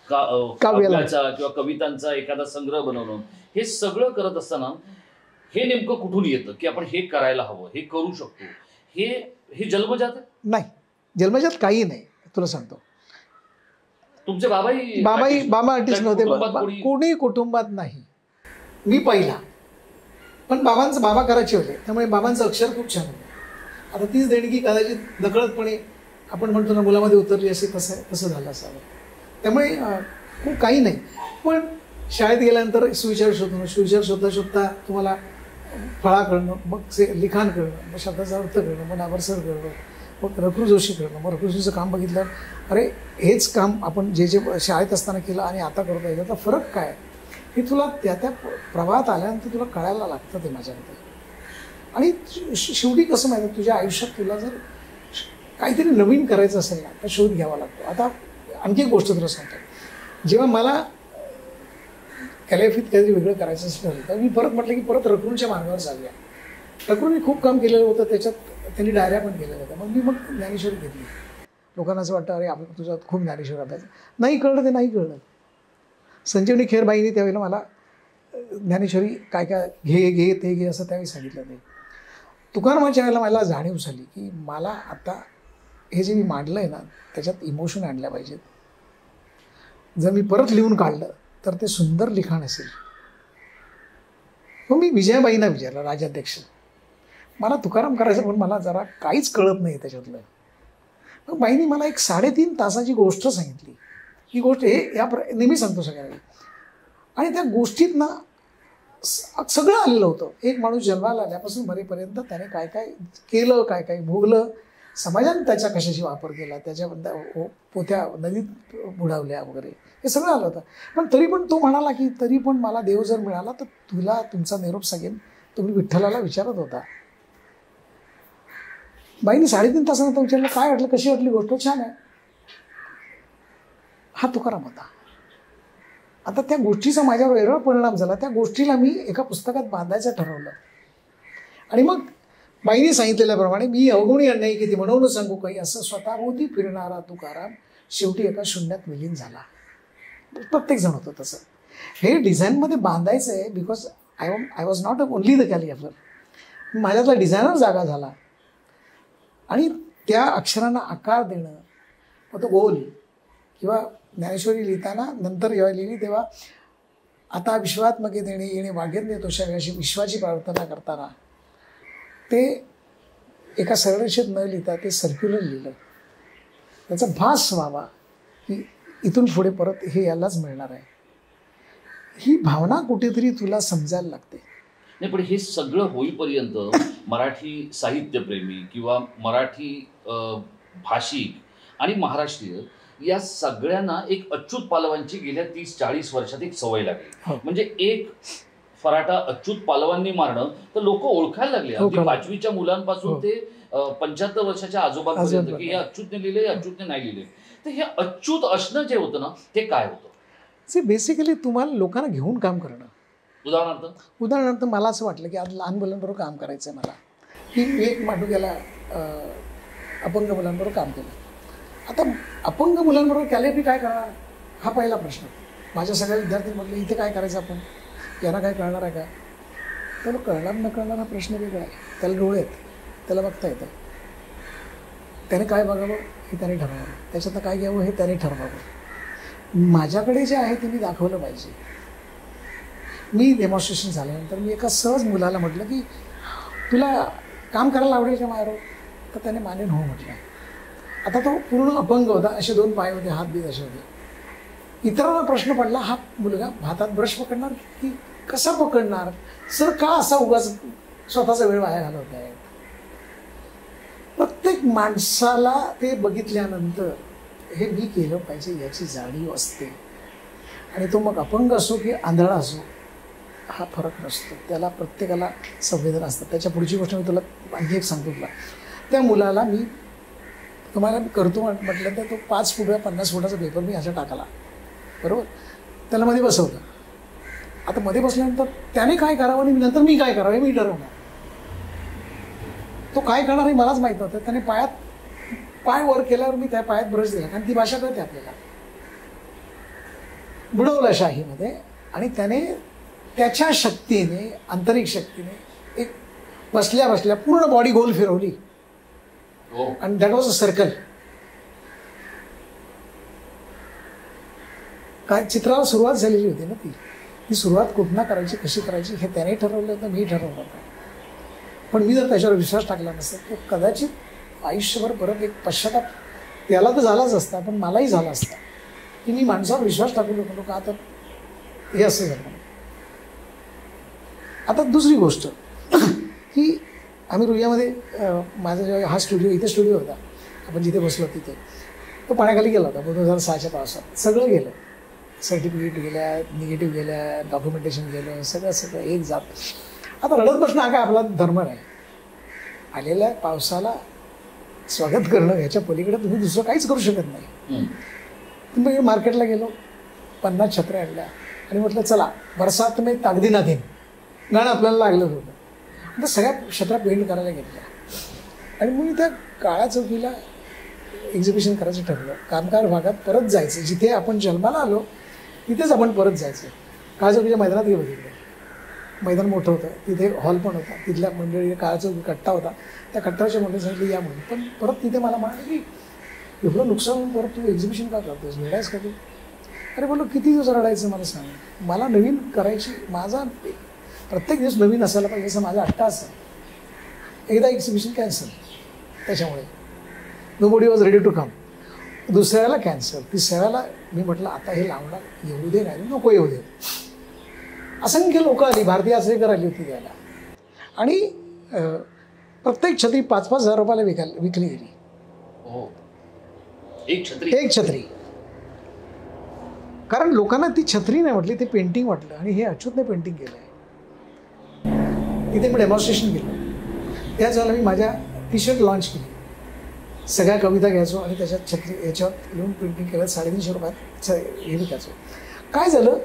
काव्याचा किंवा कवितांचा एखादा संग्रह बनवणं, हे सगळं करत असताना हे नेमकं कुठून येतं की आपण हे करायला हवं, हे करू शकतो? हे जन्मजात आहे? नाही, जन्मजात काही नाही. तुला सांगतो, तुमचे बाबा आर्टिस्ट नव्हते, कोणी कुटुंबात नाही. मी पहिला, पण बाबा करायचे होते, त्यामुळे बाबांचं अक्षर खूप छान होतं. आता तीच देणगी कदाचित नकळतपणे आपण म्हणतो ना मुलामध्ये उतरली असे, तसं झालं असावं. त्यामुळे खूप काही नाही. पण शाळेत गेल्यानंतर सुविचार शोधता तुम्हाला फळा कळणं, मग लिखाण कळणं, मग शब्दाचा अर्थ कळणं, मग नावरसर कळणं, मग रघु जोशी कळणं. मग रघु जोशीचं काम बघितलं, अरे हेच काम आपण जे शाळेत असताना केलं आणि आता करतो, याचा फरक काय हे तुला त्या प्रवाहात आल्यानंतर तुला कळायला लागतं ते माझ्यामध्ये. आणि शेवटी कसं माहिती आहे, तुझ्या आयुष्यात तुला जर काहीतरी नवीन करायचं असेल ना तर शोध घ्यावा लागतो. आता आणखी एक गोष्ट तुला सांगतो, जेव्हा मला कॅलिग्राफीत काहीतरी वेगळं करायचं असेल तर मी परत म्हटलं की परत रघुरूंच्या मार्गावर चालूया. रघुरूंनी खूप काम केलेलं होतं, त्याच्यात त्यांनी डायऱ्या पण केलेल्या होत्या. मग मी ज्ञानेश्वरी घेतली लोकांना असं वाटतं अरे आपण तुझ्या खूप ज्ञानेश्वर अभ्यास नाही कळलं, ते नाही कळलं. संजीवनी खेरबाईंनी त्यावेळेला मला ज्ञानेश्वरी काय काय घे ते घे असं त्यावेळी सांगितलं नाही. तुकारामाच्या वेळेला मला जाणीव झाली की मला आता हे जे मी मांडलं आहे ना त्याच्यात इमोशन आणल्या पाहिजेत. जर मी परत लिहून काढलं तर ते सुंदर लिखाण असेल. मग मी विजयाबाईंना विचारलं, राज्याध्यक्ष, मला तुकाराम करायचं पण मला जरा काहीच कळत नाही त्याच्यातलं. मग बाईंनी मला एक 3.5 तासाची गोष्ट सांगितली. ही गोष्ट नेहमी सांगतो सगळ्यांना. आणि त्या गोष्टीत ना सगळं आलेलं होतं. एक माणूस जन्माला आल्यापासून मरेपर्यंत त्याने काय काय केलं, काय काय भोगलं, समाजाने त्याचा कशाशी वापर केला, त्याच्याबद्दल पोथ्या नदीत बुडावल्या वगैरे, हे सगळं आलं होतं. पण तरी पण तो म्हणाला की तरी पण मला देव जर मिळाला तर तुला तुमचा निरोप सांगेन. तुम्ही विठ्ठलाला विचारत होता. बाईंनी 3.5 तासानंतर विचारलं, काय वाटलं, कशी वाटली गोष्ट? छान आहे. हा तुकाराम होता. आता त्या गोष्टीचा माझ्यावर वेगळा परिणाम झाला. त्या गोष्टीला मी एका पुस्तकात बांधायचं ठरवलं. आणि मग बाईंनी सांगितलेल्याप्रमाणे मी अवगुणी अन्यायी किती म्हणून सांगू काही असं स्वतःभोवती फिरणारा तुकाराम शेवटी एका शून्यात विलीन झाला. प्रत्येक जण होतं तसं. हे डिझाईनमध्ये बांधायचं आहे because I was not only the calligrapher. माझ्यातला डिझायनर जागा झाला आणि त्या अक्षरांना आकार देणं, मग तो गोल किंवा ज्ञानेश्वरी लिहिताना नंतर जेव्हा लिहिली तेव्हा आता विश्वात्मके देणे येणे वागेन देतो अशी विश्वाची प्रार्थना करताना ते एका सरळरेषेत न लिहिता ते सर्क्युलर लिहिलं. त्याचा भास व्हावा की इथून पुढे परत हे यालाच मिळणार आहे. ही भावना कुठेतरी तुला समजायला लागते. नाही, पण हे सगळं होईपर्यंत मराठी साहित्यप्रेमी किंवा मराठी भाषिक आणि महाराष्ट्रीय या सगळ्यांना एक अच्युत पालवांची गेल्या 30-40 वर्षात एक सवय लागली. म्हणजे एक फराटा अच्युत पालवांनी मारणं तर लोक ओळखायला लागले. अगदी 5वीच्या मुलांपासून ते 75 वर्षाच्या आजोबांपर्यंत की हे अच्युतने लिहिले, अच्युतने नाही लिहिले. तर हे अच्युत असणं जे होतं ना ते काय होतं? बेसिकली तुम्हाला लोकांना घेऊन काम करणं. उदाहरणार्थ मला असं वाटलं की आज लहान मुलांबरोबर काम करायचं आहे मला. मी एक माटुक्याला अपंग मुलांबरोबर काम केलं. आता अपंग मुलांबरोबर कॅलिग्राफी काय करणार हा पहिला प्रश्न. माझ्या सगळ्या विद्यार्थी म्हटलं इथे काय करायचं आपण, यांना काय कळणार आहे का? तर कळणार न कळणार हा प्रश्न वेगळा आहे. त्याला डोळे आहेत, त्याला बघता येतं. त्याने काय बघावं हे त्याने ठरवावं, त्याच्यातनं काय घ्यावं हे त्याने ठरवावं. माझ्याकडे जे आहे ते मी दाखवलं पाहिजे. मी डेमॉन्स्ट्रेशन झाल्यानंतर मी एका सहज मुलाला म्हटलं की तुला काम करायला आवडेल का माझ्यावर? तर त्याने मानेन हो म्हटलं. आता तो पूर्ण अपंग होता, असे 2 पाय होते, हात बीत असे होते. इतरांना प्रश्न पडला, हा मुलगा हातात ब्रश पकडणार की कसा पकडणार? सर का असा उगाच स्वतःचा वेळ वाया घालवत आहे? प्रत्येक माणसाला ते बघितल्यानंतर हे मी केलं पाहिजे याची जाणीव असते. आणि तो मग अपंग असो की आंधळा असो हा फरक नसतो. त्याला प्रत्येकाला संवेदना असतात. त्याच्या पुढची गोष्ट मी तुला आणखी एक सांगतो. तुला त्या मुलाला मी तुम्हाला करतो म्हटलं तर तो 5 फूट 50 फुटाचा पेपर मी असा टाकला, बरोबर. त्याला मध्ये बसवलं. आता मध्ये बसल्यानंतर त्याने काय करावं आणि नंतर मी काय करावं हे मी ठरवणार. तो काय करणार हे मलाच माहीत नव्हतं. त्याने पाय वर केल्यावर मी त्या पायात ब्रश दिला, कारण ती भाषा कळते आपल्याला. बुडवलं शाहीमध्ये आणि त्याने त्याच्या शक्तीने, आंतरिक शक्तीने एक बसल्या बसल्या पूर्ण बॉडी गोल फिरवली. आणि दॅट वॉज अ सर्कल. काय चित्राला सुरुवात झालेली होती ना ती सुरुवात कुठनं करायची, कशी करायची हे त्याने ठरवलं होतं, मी ठरवलं होतं. पण मी जर त्याच्यावर विश्वास टाकला नसता तर कदाचित आयुष्यभर परत एक पश्चाताप त्याला तर झालाच असता, पण मलाही झाला असता की मी माणसावर विश्वास टाकू नको का तर हे असं झालं. आता दुसरी गोष्ट की आम्ही रुईयामध्ये माझा जेव्हा हा स्टुडिओ इथे स्टुडिओ होता, आपण जिथे बसलो तिथे, तो पाण्याखाली गेला होता 2006च्या पावसात. सगळं गेलं, सर्टिफिकेट गेल्या, निगेटिव्ह गेल्या, डॉक्युमेंटेशन गेलं, सगळं एक जात. आता रडत बसणं हा काय आपला धर्म नाही. आलेल्या पावसाला स्वागत करणं ह्याच्या पलीकडे तुम्ही दुसरं काहीच करू शकत नाही. तुम्ही मार्केटला गेलो, 50 छत्र्या आणल्या आणि म्हटलं चला बरसात में ताकदी ना देईन गाणं आपल्याला लागलं होतं. आता सगळ्या छत्र्या पेंट करायला घेतल्या आणि मग त्या काळ्या चौकीला एक्झिबिशन करायचं ठरलं. कामगार भागात परत जायचं, जिथे आपण जन्माला आलो तिथेच आपण परत जायचं. काळचौकीच्या मैदानात गेलो तिकडे. मैदान मोठं होतं, तिथे हॉल पण होता, तिथल्या मंडळी काळचौकी कट्टा होता, त्या कट्टाच्या मंडळी सांगितलं या म्हणून. पण परत तिथे मला म्हणाले की एवढं नुकसान होऊन परत तू एक्झिबिशन का करतोस, रडायस का तू? अरे बोललो किती दिवस रडायचं मला सांग, मला नवीन करायची, माझा प्रत्येक दिवस नवीन असायला पाहिजे असं माझा अट्टाहास आहे. एकदा एक्झिबिशन कॅन्सल, त्याच्यामुळे nobody was ready to come. दुसऱ्याला कॅन्सल, तिसऱ्याला मी म्हटलं आता हे लावणार, येऊ दे नाही नको येऊ दे. असंख्य लोक आली, भारतीय आचरेकर आली होती द्यायला, आणि प्रत्येक छत्री 5-5 हजार रुपयाला विकली गेली. एक छत्री. कारण लोकांना ती छत्री नाही म्हटली, ते पेंटिंग वाटलं, आणि हे अच्युतने पेंटिंग केलं आहे. तिथे मी डेमॉन्स्ट्रेशन केलं. त्याच वेळेला मी माझ्या टी शर्ट लॉन्च केली. सगळ्या कविता घ्यायचो आणि त्याच्यात छत्री याच्यावर लिहून प्रिंटिंग केलं, 350 रुपयात हे विकायचो. काय झालं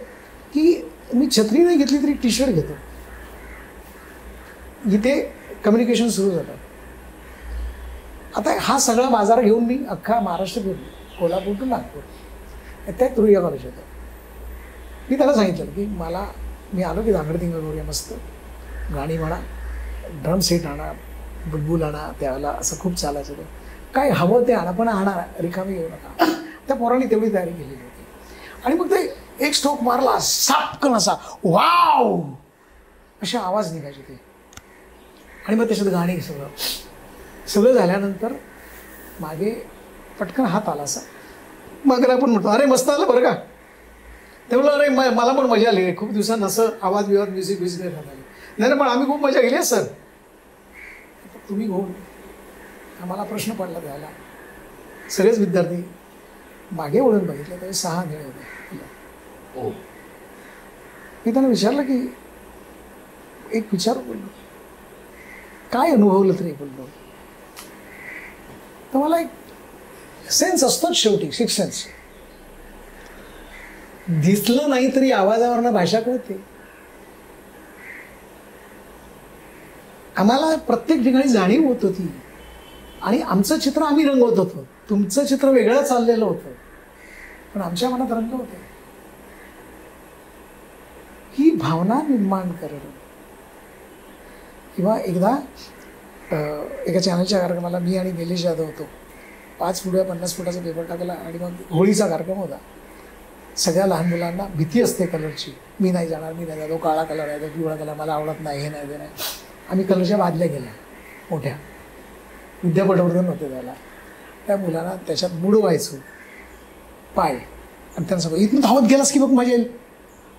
की मी छत्री नाही घेतली तरी टी शर्ट घेतो. इथे कम्युनिकेशन सुरू झालं. आता हा सगळा बाजार घेऊन मी अख्खा महाराष्ट्र फिरलो, कोल्हापूर टू नागपूर. त्यात रुईया कॉलेज होतं. मी त्याला सांगितलं की मी आलो की धांगडधिंगा करूया, मस्त गाणी म्हणा, ड्रम सेट आणा, बुलबुल आणा. त्यावेळेला असं खूप चालायचं होतं. काय हवं ते आणा, पण आणा, रिकामी येऊ नका. त्या पोरांनी तेवढी तयारी केलेली होती. आणि मग ते एक स्ट्रोक मारला, सापकन असा वाव असे आवाज निघायचे ते. आणि मग त्याच्यात गाणी सगळं झाल्यानंतर मागे पटकन हात आला असा. मग आपण म्हणतो अरे मस्त आलं बरं का. ते म्हणलं अरे मला पण मजा आली, खूप दिवसांना असं आवाज बिवाज म्युझिक नाही आली. नाही पण आम्ही खूप मजा केली सर. तुम्ही घेऊन आम्हाला प्रश्न पडला द्यायला. सगळेच विद्यार्थी मागे वळून बघितले, तरी 6 निळे होते. मी त्यांना विचारलं की एक विचार बोललो, काय अनुभवलं तरी बोललो. तर मला एक सेन्स असतोच शेवटी, 6th सेन्स. दिसलं नाही तरी आवाजावरनं भाषा कळते. आम्हाला प्रत्येक ठिकाणी जाणीव होत होती, आणि आमचं चित्र आम्ही रंगवत होतो. तुमचं चित्र वेगळं चाललेलं होतं, पण आमच्या मनात रंग होते. ही भावना निर्माण करणं. किंवा एकदा एका चॅनलच्या कार्यक्रमाला मी आणि निलेश जाधव होतो. 5 फूट या 50 फुटाचा पेपर टाकला, आणि मग होळीचा कार्यक्रम होता. सगळ्या लहान मुलांना भीती असते कलरची. मी नाही जाणार, मी नाही जातो, काळा कलर आहे, तो पिवळा कलर मला आवडत नाही, हे नाही, ते नाही. आम्ही कलरच्या बादल्या गेल्या मोठ्या, विद्यापीठावर नव्हते त्याला. त्या मुलांना त्याच्यात बुडवायचो पाय, आणि त्यांना सगळं इथून धावत गेलास की बघ मजा येईल.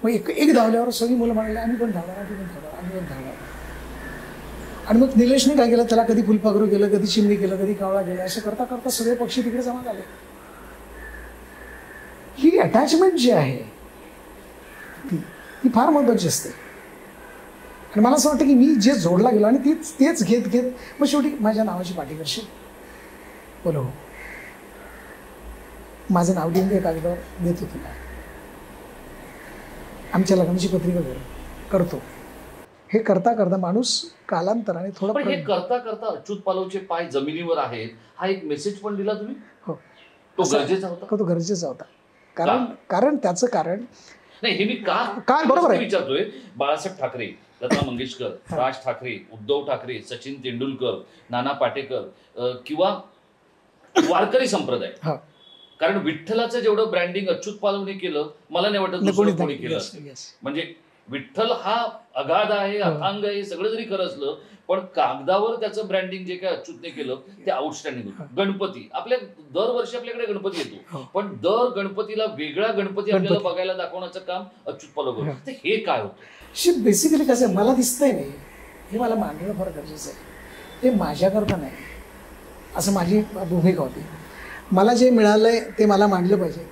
मग एक धावल्यावर सगळी मुलं म्हणाले आम्ही पण धावणार, आम्ही पण धावणार, आम्ही पण धावणार. आणि मग निलेशने काय केलं, त्याला कधी फुलपाखरू केलं, कधी चिमणी केलं, कधी कावळा केलं. असं करता करता सगळे पक्षी तिकडे जमा झाले. ही अटॅचमेंट जी आहे ती फार महत्त्वाची असते. आणि मला असं वाटतं की मी जे जोडला गेलो, आणि तेच घेत मग शेवटी माझ्या नावाची पाठी करशील, बोलो माझं नाव देऊन दे कागदावर, देतो तुला. आमच्या लग्नाची पत्रिका करतो. हे करता करता माणूस कालांतराने थोडं. हे करता करता अच्युत पालवचे पाय जमिनीवर आहेत, हा एक मेसेज पण दिला तुम्ही. हो, तो गरजेचा होता. तो गरजेचा होता. कारण त्याचं कारण नाही, हे मी का बरोबर विचारतोय. बाळासाहेब ठाकरे, लता मंगेशकर, राज ठाकरे, उद्धव ठाकरे, सचिन तेंडुलकर, नाना पाटेकर, किंवा वारकरी संप्रदाय. कारण विठ्ठलाचं जेवढं ब्रँडिंग अच्युत पालवने केलं, मला नाही वाटत कोणी केलं. म्हणजे विठ्ठल हा अगाध आहे, अथांग आहे, सगळं जरी खरं असलं, पण कागदावर त्याचं ब्रँडिंग जे काय अच्युतने केलं ते आउटस्टँडिंग होतं. गणपती दरवर्षी आपल्याकडे गणपती येतो, पण दर गणपतीला वेगळा गणपती आपल्याला बघायला दाखवण्याचं काम अच्युत पालव करतो. हे काय होतं बेसिकली कसं आहे, मला दिसतंय नाही हे मला मांडणं फार गरजेचं आहे. ते माझ्याकरता नाही, असं माझी भूमिका होती. मला जे मिळालंय ते मला मांडलं पाहिजे.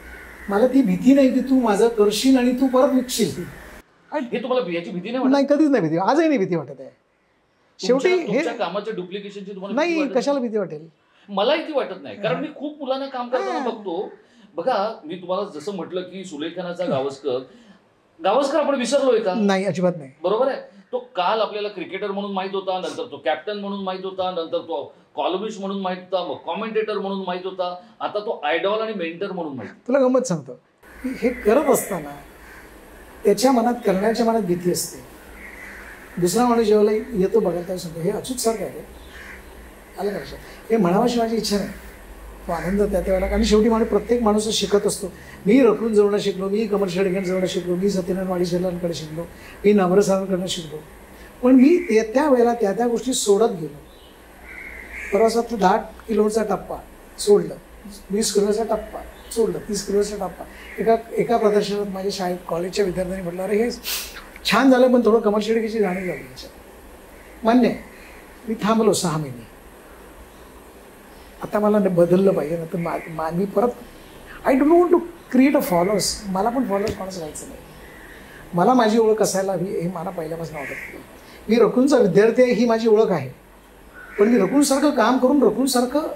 मला ती भीती नाही की तू माझं करशील आणि तू परत विकशील. हे तुम्हाला याची भीती नाही, कधीच नाही भीती, आजही नाही भीती वाटत आहे. शेवटी हे कामाच्या डुप्लिकेशनची तुम्हाला नाही, कशाला भीती वाटेल. मलाही ती वाटत नाही, कारण मी खूप मुलांना काम करताना बघतो. बघा, मी तुम्हाला जसं म्हटलं की सुलेखानाचा गावस्कर, गावस्कर आपण विसरलोय का? नाही, अजिबात नाही. बरोबर आहे. तो काल आपल्याला क्रिकेटर म्हणून माहित होता, नंतर तो कॅप्टन म्हणून माहित होता, नंतर तो कॉलमिस्ट म्हणून माहित होता, मग कॉमेंटेटर म्हणून माहित होता, आता तो आयडॉल आणि मेंटर म्हणून माहित. तुला गंमत सांगतो, की हे करत असताना त्याच्या मनात, करण्याच्या मनात भीती असते. दुसरा माणूस जेव्हा येतो बघायला तेव्हा सांगतो हे अचूक सारखं आहे, आलं का लक्षात? हे म्हणावाशी माझी इच्छा नाही, तो आनंद त्या वेळेला. कारण शेवटी प्रत्येक माणूस शिकत असतो. मी रखडून जवळ शिकलो, मी कमल शेडगे जवळ शिकलो, मी सत्यनारायण वाडीशेलांकडे शिकलो, मी नम्रसारांकडनं शिकलो. पण मी त्या वेळेला त्या गोष्टी सोडत गेलो. प्रवासातला 10 किलोचा टप्पा सोडलं, 20 किलोचा टप्पा सोडलं, 30 किलोचा टप्पा. एका प्रदर्शनात माझ्या शाळेत कॉलेजच्या विद्यार्थ्यांनी म्हटलं अरे हे छान झालं, पण थोडं कमल शेडगेची जाणीव झाली याच्यात. मान्य आहे, मी थांबलो 6 महिने. आता मला बदललं पाहिजे ना, तर मी परत I don't want to create a followers. मला पण फॉलोअर्स कोणाचं राहायचं नाही. मला माझी ओळख असायला हवी हे मला पहिल्यापासून वाटतं. मी रकुलचा विद्यार्थी आहे ही माझी ओळख आहे, पण मी रकुलसारखं काम करून रकुलसारखं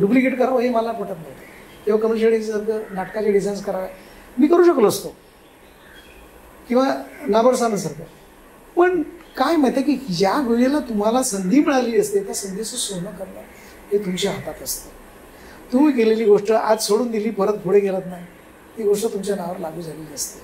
डुप्लिकेट करावं हे मला पटत नव्हतं. किंवा कमल शेडगेसारखं नाटकाचे डिझाईन्स करावे मी करू शकलो असतो, किंवा नाबरसानासारखं. पण काय माहिती आहे की ज्या वेळेला तुम्हाला संधी मिळाली असते त्या संधीचं सोनं करणं हे तुमच्या हातात असतं. तुम्ही केलेली गोष्ट आज सोडून दिली, परत पुढे गेलात नाही, ती गोष्ट तुमच्या नावावर लागू झालेली असते.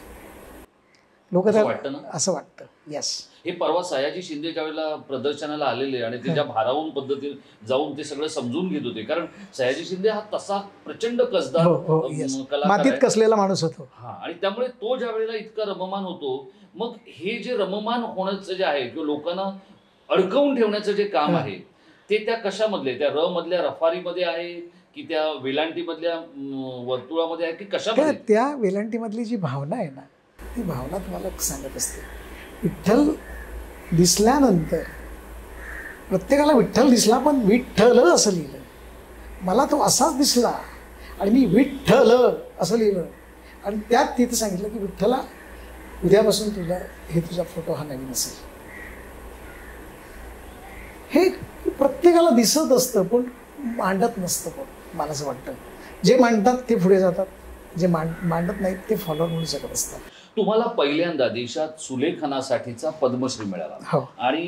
लोक असं वाटतं. येस. हे परवा सयाजी शिंदे ज्यावेळेला प्रदर्शनाला आलेले आणि त्याच्या भारावून पद्धतीने जाऊन ते सगळं समजून घेत होते, कारण सयाजी शिंदे हा तसा प्रचंड कसदार कलाकार, मातीत कसलेला माणूस होतो. हा, आणि त्यामुळे तो ज्या वेळेला इतका रममान होतो, मग हे जे रममान होण्याचं जे आहे किंवा लोकांना अडकवून ठेवण्याचं जे काम आहे ते त्या कशामधले, त्या मधल्या रफारीमध्ये आहे की त्या वेलांटीमधल्या वर्तुळामध्ये आहे की कशामध्ये? त्या वेलांटीमधली जी भावना आहे ना, ती भावना तुम्हाला सांगत असते. विठ्ठल दिसल्यानंतर प्रत्येकाला विठ्ठल दिसला, पण विठ्ठल असं लिहिलं. मला तो असाच दिसला आणि मी विठ्ठल असं लिहिलं, आणि त्यात तिथं सांगितलं की विठ्ठला उद्यापासून तुझा फोटो हा नवीन असेल. हे प्रत्येकाला दिसत असतं पण मांडत नसतं. पण मला असं वाटतं जे मांडतात ते पुढे जातात, जे मांडत नाहीत ते फॉलोअर म्हणू शकत असतात. तुम्हाला पहिल्यांदा देशात सुलेखनासाठीचा पद्मश्री मिळाला आणि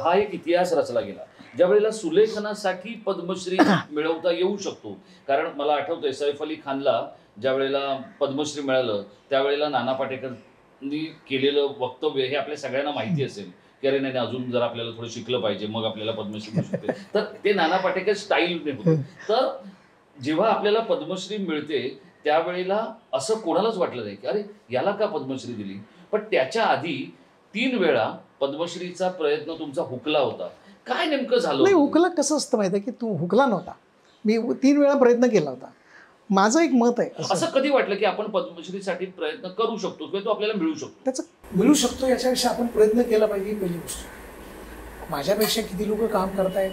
हा एक इतिहास रचला गेला. ज्या वेळेला सुलेखनासाठी पद्मश्री मिळवता येऊ शकतो, कारण मला आठवतंय सैफ अली खानला ज्या वेळेला पद्मश्री मिळालं त्यावेळेला नाना पाटेकरनी केलेलं वक्तव्य हे आपल्या सगळ्यांना माहिती असेल की अरे नाही, अजून जर आपल्याला थोडं शिकलं पाहिजे मग आपल्याला पद्मश्री मिळू शकते. तर ते नाना पाटेकर स्टाईलने होतं. तर जेव्हा आपल्याला पद्मश्री मिळते त्यावेळेला असं कोणालाच वाटलं नाही की अरे याला का पद्मश्री दिली. पण त्याच्या आधी 3 वेळा पद्मश्रीचा प्रयत्न तुमचा हुकला होता. काय नेमकं झालं? नाही, हुकला कसं असतं माहिती आहे की तू हुकला नव्हता, मी 3 वेळा प्रयत्न केला होता. माझं एक मत आहे, असं कधी वाटलं की आपण पद्मश्रीसाठी प्रयत्न करू शकतो किंवा तो आपल्याला मिळू शकतो? त्याचं मिळू शकतो याच्यापेक्षा आपण प्रयत्न केला पाहिजे ही पहिली गोष्ट. माझ्यापेक्षा किती लोक काम करतायत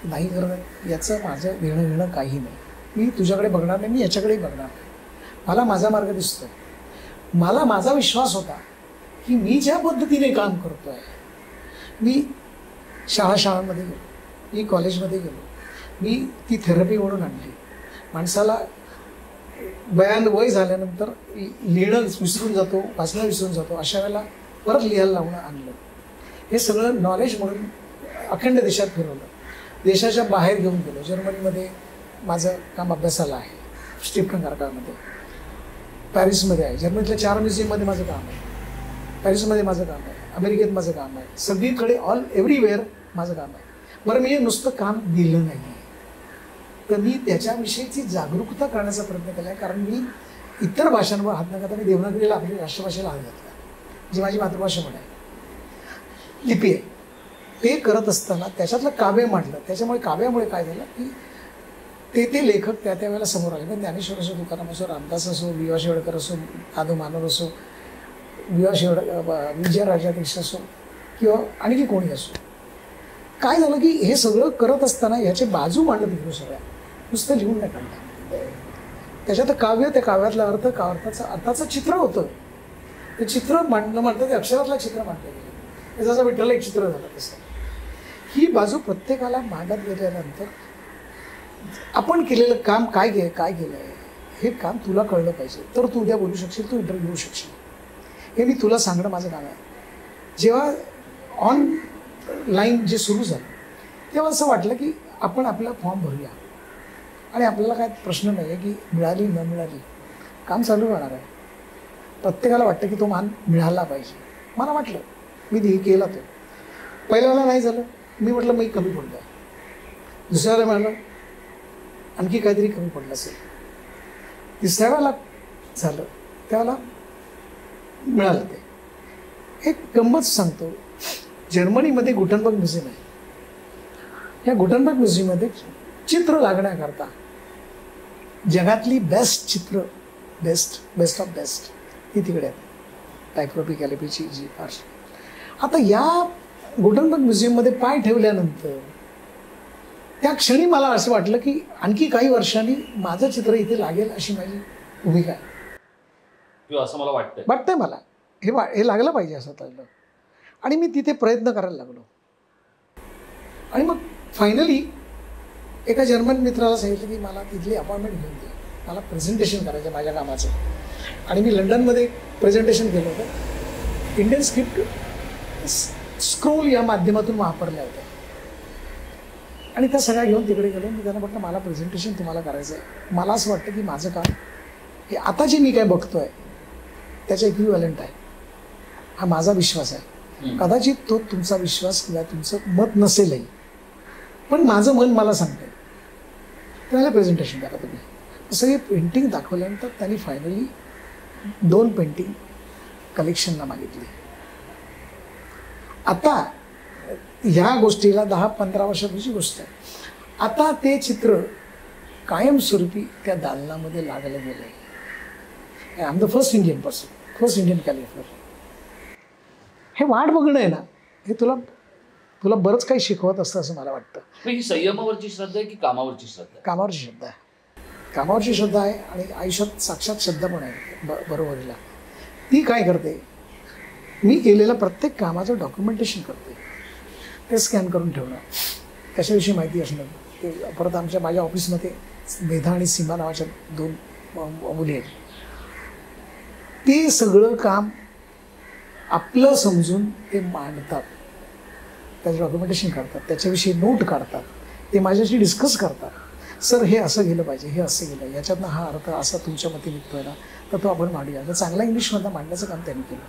नाही करत आहेत याचं माझं घेणं काही नाही. मी तुझ्याकडे बघणार नाही, मी याच्याकडेही बघणार नाही. मला माझा मार्ग दिसतो. मला माझा विश्वास होता की मी ज्या पद्धतीने काम करतो आहे, मी शाळांमध्ये गेलो, मी कॉलेजमध्ये गेलो, मी ती थेरपी ओढून आणली. माणसाला वय झाल्यानंतर लिहिणं विसरून जातो, वाचणं विसरून जातो, अशा वेळेला परत लिहायला लावणं आणलं. हे सगळं नॉलेज म्हणून अखंड देशात फिरवलं, देशाच्या बाहेर घेऊन गेलो. जर्मनीमध्ये माझं काम अभ्यासाला आहे, स्टीफन कारखान्यामध्ये, पॅरिसमध्ये आहे, जर्मनीतल्या 4 म्युझियममध्ये माझं काम आहे, पॅरिसमध्ये माझं काम आहे, अमेरिकेत माझं काम आहे, सगळीकडे एव्हरीवेअर माझं काम आहे. बरं, मी नुसतं काम दिलं नाही, तर मी त्याच्याविषयीची जागरूकता करण्याचा प्रयत्न केला आहे. कारण मी इतर भाषांवर हात न घालता मी देवनागरीला आपली राष्ट्रभाषेला हात घातला, जी माझी मातृभाषा म्हणून आहे, लिपी आहे. ते करत असताना त्याच्यातलं काव्य मांडलं. त्याच्यामुळे काव्यामुळे काय झालं की ते लेखक त्या वेळेला समोर आले. पण ज्ञानेश्वर असो, तुकाराम असो, रामदास असो, वि.वा. शेवडकर असो, आदो मानव असो, विजयराजाधीश असो किंवा आणखी कोणी असो, काय झालं की हे सगळं करत असताना ह्याचे बाजू मांडत गेलो. सगळ्या नुसतं लिहून नाही काढलं. त्याच्यात काव्य, त्या काव्यातला अर्थ, अर्थाचं चित्र होतं. ते चित्र मांडतं, ते अक्षरातलं चित्र मांडलं गेलं. जसं विठ्ठल एक चित्र झालं तसं ही बाजू प्रत्येकाला मांडत गेल्यानंतर आपण केलेलं काम काय केलं आहे हे काम तुला कळलं पाहिजे, तर तू उद्या बोलू शकशील, तू इंटरव्ह्यू घेऊ शकशील. हे मी तुला सांगणं माझं काम आहे. जेव्हा ऑन लाईन जे सुरू झालं तेव्हा असं वाटलं की आपण आपला फॉर्म भरूया आणि आपल्याला काय प्रश्न नाही आहे की मिळाली न मिळाली, काम चालू राहणार आहे. प्रत्येकाला वाटतं की तो मान मिळाला पाहिजे. मला वाटलं, मी हे केला. तो पहिल्या वेळेला नाही झालं, मी म्हटलं मी कमी पडलो आहे. दुसऱ्या वेळेला मिळालं, आणखी काहीतरी कमी पडलं असेल. तिसऱ्या वेळेला झालं, त्यावेळेला मिळालं. ते एक गंमत सांगतो. जर्मनीमध्ये गुटनबर्ग म्युझियम आहे. या गुटनबर्ग म्युझियममध्ये चित्र लागण्याकरता जगातली बेस्ट चित्र, बेस्ट ऑफ बेस्ट ही तिकडे आहेत. टायपोग्राफी, कॅलिग्राफीची जी फार. आता या गुटनबर्ग म्युझियममध्ये पाय ठेवल्यानंतर त्या क्षणी मला असं वाटलं की आणखी काही वर्षांनी माझं चित्र इथे लागेल अशी माझी भूमिका आहे, किंवा असं मला वाटतंय मला हे लागलं पाहिजे असं लागलं. आणि मी तिथे प्रयत्न करायला लागलो. आणि मग फायनली एका जर्मन मित्राला सांगितलं की मला तिथली अपॉइंटमेंट घेऊन दे, मला प्रेझेंटेशन करायचं माझ्या कामाचं. आणि मी लंडनमध्ये प्रेझेंटेशन केलं होतं. इंडियन स्क्रिप्ट स्क्रोल या माध्यमातून वापरल्या होत्या. आणि त्या सगळ्या घेऊन तिकडे गेलो. मी त्यांना म्हटलं मला प्रेझेंटेशन तुम्हाला करायचं आहे. मला असं वाटतं की माझं काम हे आता जे मी काय बघतोय त्याच्या इक्विव्हॅलंट आहे. हा माझा विश्वास आहे. कदाचित तो तुमचा विश्वास किंवा तुमचं मत नसेलही, पण माझं मन मला सांगतंय त्याला प्रेझेंटेशन करा तुम्ही. असं हे पेंटिंग दाखवल्यानंतर त्यांनी फायनली 2 पेंटिंग कलेक्शनला मागितली. आता ह्या गोष्टीला 10-15 वर्षापूर्वीची गोष्ट आहे. आता ते चित्र कायमस्वरूपी त्या दालनामध्ये लागलं गेलं आहे. I am the first Indian person, first Indian calligrapher. हे वाट बघणं आहे ना, हे तुला बरंच काही शिकवत असतं असं मला वाटतं. ही संयमावरची श्रद्धा आहे की कामावरची श्रद्धा? कामावरची श्रद्धा आहे. कामावरची श्रद्धा आहे आणि आयुष्यात साक्षात श्रद्धा पण आहे बरोबरीला. ती काय करते, मी केलेलं प्रत्येक कामाचं डॉक्युमेंटेशन करते. ते स्कॅन करून ठेवणं, त्याच्याविषयी माहिती असणं. ते परत माझ्या ऑफिसमध्ये मेधा आणि सीमा नावाच्या 2 मुली आहेत. ते सगळं काम आपलं समजून ते मांडतात, त्याचं डॉक्युमेंटेशन करतात, त्याच्याविषयी नोट काढतात, ते माझ्याशी डिस्कस करतात. सर हे असं गेलं पाहिजे, हे असं गेलं, याच्यातनं हा अर्थ असा तुमच्या मते निघतोय ना, तर तो आपण मांडूया. तर चांगला इंग्लिशमधला मांडण्याचं काम त्यांनी केलं.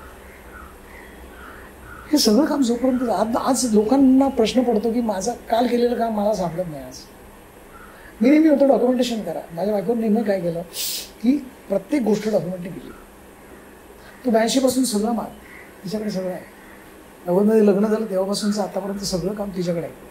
हे सगळं काम जोपर्यंत आज लोकांना प्रश्न पडतो की माझं काल केलेलं काम मला सापडत नाही. आज मी नेहमी होतो डॉक्युमेंटेशन करा. माझ्या बायकोने नेहमी काय केलं की प्रत्येक गोष्ट डॉक्युमेंट केली. तो 82 पासून सगळं माल तिच्याकडे सगळं आहे. 90 मध्ये लग्न झालं तेव्हापासूनचं आतापर्यंत सगळं काम तिच्याकडे आहे.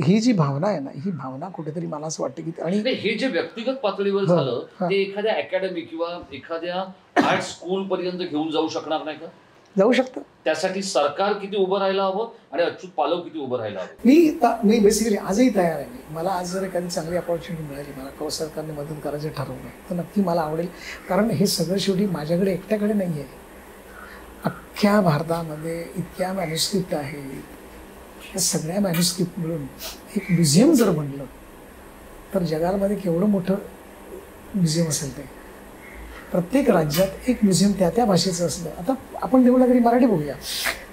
ही जी भावना आहे ना, ही भावना कुठेतरी मला असं वाटतं की. आणि हे जे व्यक्तिगत पातळीवर झालं ते एखाद्या अकॅडमी किंवा एखाद्या आर्ट स्कूल पर्यंत घेऊन जाऊ शकणार नाही का? जाऊ शकतं. त्यासाठी सरकार किती उभं राहायला हवं आणि अच्युत पालव किती उभं राहायला हवं? मी बेसिकली आजही तयार आहे. मला आज जर एखादी चांगली अपॉर्च्युनिटी मिळाली, मला सरकारने मदत करायचं ठरवलं तर नक्की मला आवडेल. कारण हे सगळं शेवटी माझ्याकडे एकट्याकडे नाही आहे. अख्ख्या भारतामध्ये इतक्या मॅन्युस्क्रिप्ट आहेत. या सगळ्या मॅन्युस्क्रिप्ट मिळून एक म्युझियम जर बनलं तर जगामध्ये केवढं मोठं म्युझियम असेल. ते प्रत्येक राज्यात एक म्युझियम त्या भाषेचं असलं. आता आपण देवनागरी मराठी बघूया.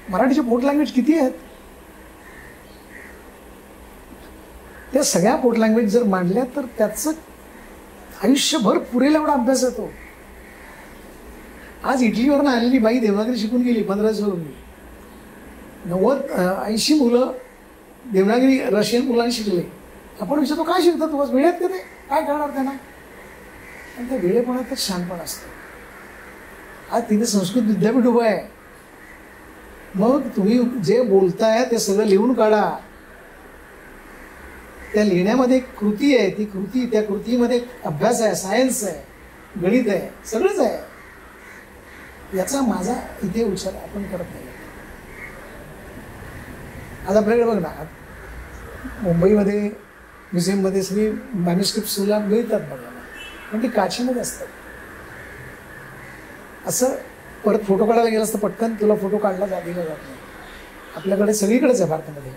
मराठीचे पोर्ट लँग्वेज किती आहेत? त्या सगळ्या पोर्ट लँग्वेज जर मांडल्या तर त्याचं आयुष्यभर पुरेल एवढा अभ्यास येतो. आज इटलीवरून आलेली बाई देवनागरी शिकून गेली 1500 रुपये. 90-80 मुलं देवनागरी रशियन मुलांनी शिकले. आपण विचारतो काय शिकतात तुम्हाला? वेळेत का ते काय करणार त्यांना? पण त्या वेळेपणातच शहाणपण असतं. आज तिथे संस्कृत विद्यापीठ उभं आहे. मग तुम्ही जे बोलताय ते सगळं लिहून काढा. त्या लिहिण्यामध्ये एक कृती आहे. ती कृती, त्या कृतीमध्ये अभ्यास आहे, सायन्स आहे, गणित आहे, सगळंच आहे. याचा माझा इथे उच्चार आपण करत नाही. आज आपल्याकडे बघ ना, मुंबईमध्ये म्युझियममध्ये सगळी मॅन्युस्क्रिप्ट तुला मिळतात बघायला, पण ती काचेमध्ये असतात. असं परत फोटो काढायला गेलं असतं पटकन तुला फोटो काढला दिला जात नाही. आपल्याकडे सगळीकडेच आहे भारतामध्ये.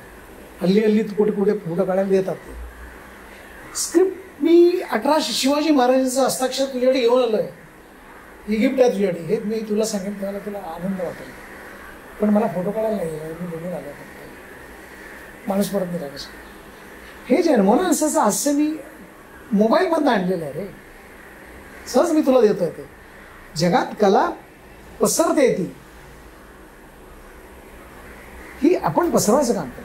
हल्ली कुठे फोटो काढायला देतात. ते स्क्रिप्ट मी 18 शिवाजी महाराजांचं हस्ताक्षर तुझ्याकडे घेऊन आलो आहे. ही गिफ्ट आहे तुझ्यासाठी, हे मी तुला सांगेन तेव्हा तुला आनंद वाटेल, पण मला फोटो काढायला नाही गेला, मी बघून आलो फक्त, माणूस परत निघा कसं. हे जन्मोना असं हास्य मी मोबाईलमधनं आणलेलं आहे रे, सहज मी तुला देतोय ते. जगात कला पसरते ती, ही आपण पसरवायचं काम करतो.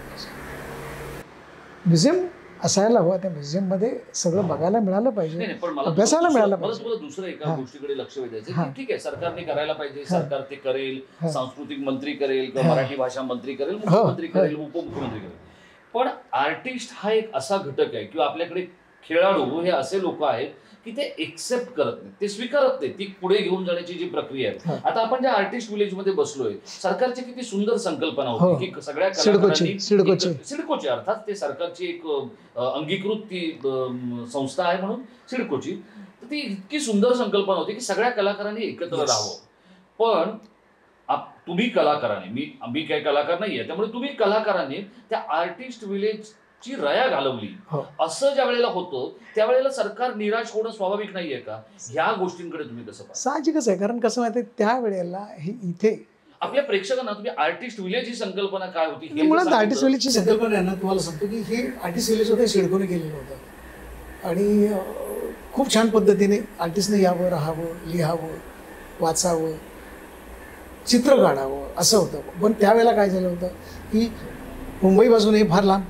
म्युझियम असायला हवं, त्या म्युझियममध्ये सगळं बघायला मिळालं पाहिजे, अभ्यासाला मिळालं पाहिजे. मला दुसरं एका गोष्टीकडे लक्ष वेधायचं की ठीक आहे, सरकारने करायला पाहिजे, सरकार ते करेल, सांस्कृतिक मंत्री करेल किंवा मराठी भाषा मंत्री करेल, मुख्यमंत्री करेल, उपमुख्यमंत्री करेल, पण आर्टिस्ट हा एक असा घटक आहे किंवा आपल्याकडे खेळाडू हे असे लोक आहेत की ते एक्सेप्ट करत नाही, ते स्वीकारत नाही ती पुढे घेऊन जाण्याची जी प्रक्रिया आहे. आता आपण ज्या आर्टिस्ट विलेज मध्ये बसलोय, सरकारची किती सुंदर संकल्पना होती की सगळ्या कलाकारांनी, सिडकोची अर्थात ते सरकारची एक अंगीकृत ती संस्था आहे म्हणून सिडकोची, तर ती इतकी सुंदर संकल्पना होती की सगळ्या कलाकारांनी एकत्र राहावं. पण तुम्ही कलाकाराने, मी काही कलाकार नाहीये, त्यामुळे तुम्ही कलाकाराने त्या आर्टिस्ट विलेज ची रया घालवली, असं ज्या वेळेला होतं त्यावेळेला सरकार निराश होणं स्वाभाविक नाहीये का? ह्या गोष्टींकडे तुम्ही कसं पाहता? साहजिकच आहे, कारण कसं माहिती त्या वेळेला हे इथे आपल्या प्रेक्षकांना तुम्ही आर्टिस्ट विलेज ही संकल्पना काय होती? मुळात आर्टिस्ट विलेजची संकल्पना आहे ना, तुम्हाला सांगतो की हे आर्टिस्ट विलेज होतं, सिडकोने केलेलं होतं आणि खूप छान पद्धतीने आर्टिस्टने यावं, राहावं, लिहावं, वाचावं, चित्र काढावं असं होतं. पण त्यावेळेला काय झालं होतं की मुंबईपासून हे फार लांब,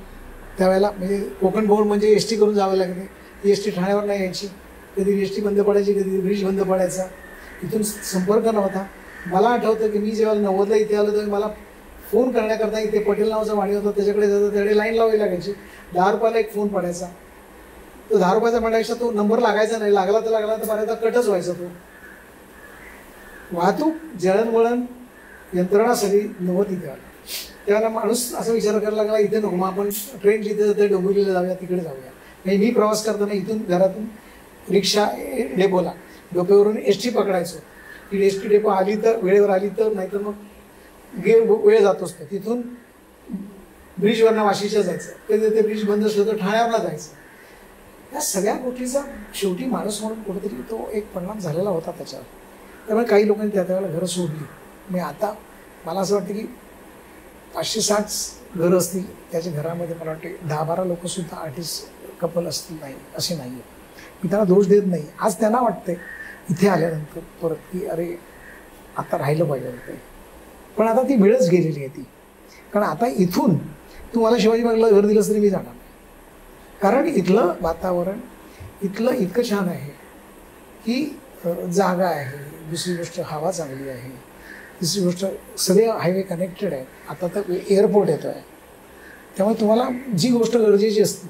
त्यावेळेला म्हणजे कोकण भवन म्हणजे एस टी करून जावं लागते, एस टी ठाण्यावर नाही यायची, कधी एस टी बंद पडायची, कधी ब्रिज बंद पडायचा, इथून संपर्क नव्हता. मला आठवतं की मी जेव्हा 90ला इथे आलो तेव्हा मला फोन करण्याकरता इथे पटेल नावाचा वाणी होता, त्याच्याकडे जातं, त्याकडे लाईन लावावी लागायची. 10 रुपयाला एक फोन पडायचा, तो 10 रुपयाचा म्हणायचा, तो नंबर लागायचा नाही, लागला तर बऱ्याचदा कटच व्हायचा. तो वाहतूक जळणवळण यंत्रणा सगळी नव्हती त्यावेळेला. त्यावेळेला माणूस असा विचार करायला लागला, इथे नको, मग आपण ट्रेन जिथे जाते डोंबिवलीला जाऊया, तिकडे जाऊया. नाही, मी प्रवास करताना इथून घरातून रिक्षा डेपोला, डोक्यावरून एस टी पकडायचो. ती एस टी डेपो आली तर वेळेवर आली तर, नाहीतर मग वेळ जात असतो. तिथून ब्रिजवरनं वाशीच्या जायचं, कधी ते ब्रिज बंद असलं तर ठाण्यावरला जायचं. या सगळ्या गोष्टीचा शेवटी माणूस म्हणून कुठेतरी तो एक परिणाम झालेला होता त्याच्यावर. त्यामुळे काही लोकांनी त्यावेळेला घरं सोडली. मी आता मला असं वाटतं की 560 घरं असतील, त्याच्या घरामध्ये मला वाटते 10-12 लोकंसुद्धा आर्टिस्ट कपल असतील, नाही असे नाही आहे. मी त्यांना दोष देत नाही. आज त्यांना वाटते इथे आल्यानंतर परत की अरे आता राहिलं पाहिजे होतं, पण आता ती वेळच गेलेली आहे ती. कारण आता इथून तू मला शिवाजी बागला घर दिलंस तरी मी जाणार नाही, कारण इथलं वातावरण इथलं इतकं छान आहे की जागा आहे, दुसरी गोष्ट हवा चांगली आहे, तिसरी गोष्ट सगळे हायवे कनेक्टेड आहे. आता तर एअरपोर्ट येतो आहे, त्यामुळे तुम्हाला जी गोष्ट गरजेची असते,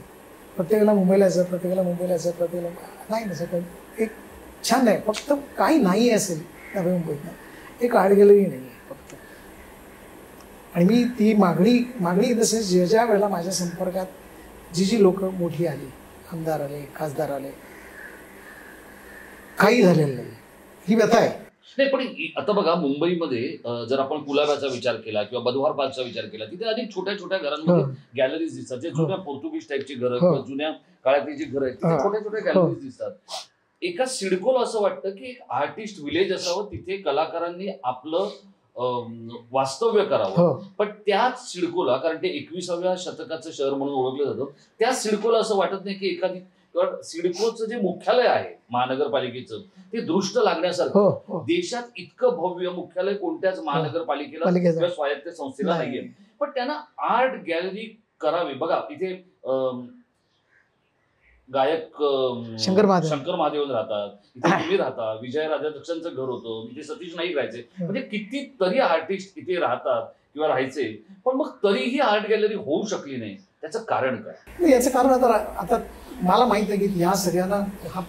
प्रत्येकाला मुंबईला यायचं, प्रत्येकाला नाही नसं, पण एक छान आहे. फक्त काही नाही असेल नवी मुंबईत, एक आर्ट गॅलरी नाही आहे फक्त. आणि मी ती मागणी इन द सेन्स ज्या वेळेला माझ्या संपर्कात जी लोक मोठी आली, आमदार आले, खासदार आले, काही झालेलं नाही, ही व्यथा आहे. नाही, पण आता बघा मुंबईमध्ये जर आपण कुलाब्याचा विचार केला किंवा बधवार पार्कचा विचार केला, तिथे अनेक छोट्या छोट्या घरांमध्ये गॅलरीज दिसतात, जे जुन्या पोर्तुगीज टाईपची घरं किंवा जुन्या काळातली जी घरं आहेत तिथे छोट्या छोट्या गॅलरीज दिसतात. एका सिडकोला असं वाटतं की एक आर्टिस्ट विलेज असावं, तिथे कलाकारांनी आपलं वास्तव्य करावं. पण त्याच सिडकोला, कारण ते 21व्या शतकाचं शहर म्हणून ओळखलं जातं, त्याच सिडकोला असं वाटत नाही की एखादी, कारण सिडकोचं जे मुख्यालय आहे महानगरपालिकेचं ते दृष्ट लागण्यासारखं, देशात इतकं भव्य मुख्यालय कोणत्याच महानगरपालिकेला किंवा स्वायत्त संस्थेला नाहीये, पण त्यांना आर्ट गॅलरी करावी. बघा इथे गायक शंकर महादेवन राहतात, इथे तुम्ही राहता, विजय राजाध्यक्षांचं घर होतं, इथे सतीश नाईक राहायचे, म्हणजे कितीतरी आर्टिस्ट इथे राहतात किंवा राहायचे, पण मग तरीही आर्ट गॅलरी होऊ शकली नाही. त्याचं कारण काय? याचं कारण आता मला माहित आहे की ह्या सगळ्यांना हा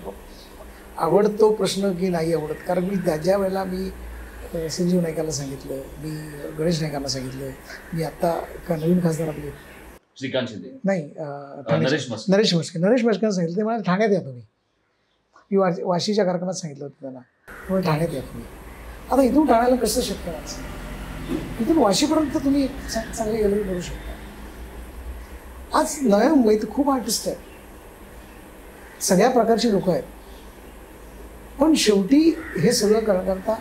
आवडतो प्रश्न की नाही आवडत. कारण मी ज्या वेळेला मी संजीव नाईकाला सांगितलं, मी गणेश नाईकांना सांगितलं, मी आता नवीन खासदार आपले श्रीकांत शिंदे नाही नरेश मस्के सांगितलं, ते मला ठाण्यात या तुम्ही. मी वाशीच्या कार्यक्रमात सांगितलं होतं त्यांना, तुम्ही ठाण्यात या तुम्ही. आता इथून ठाण्याला कसं शक्य आहे? इथून वाशीपर्यंत तुम्ही चांगली गॅलरी करू शकता. आज नव्या मुंबईत खूप आर्टिस्ट आहेत, सगळ्या प्रकारची लोक आहेत. पण शेवटी हे सगळं करता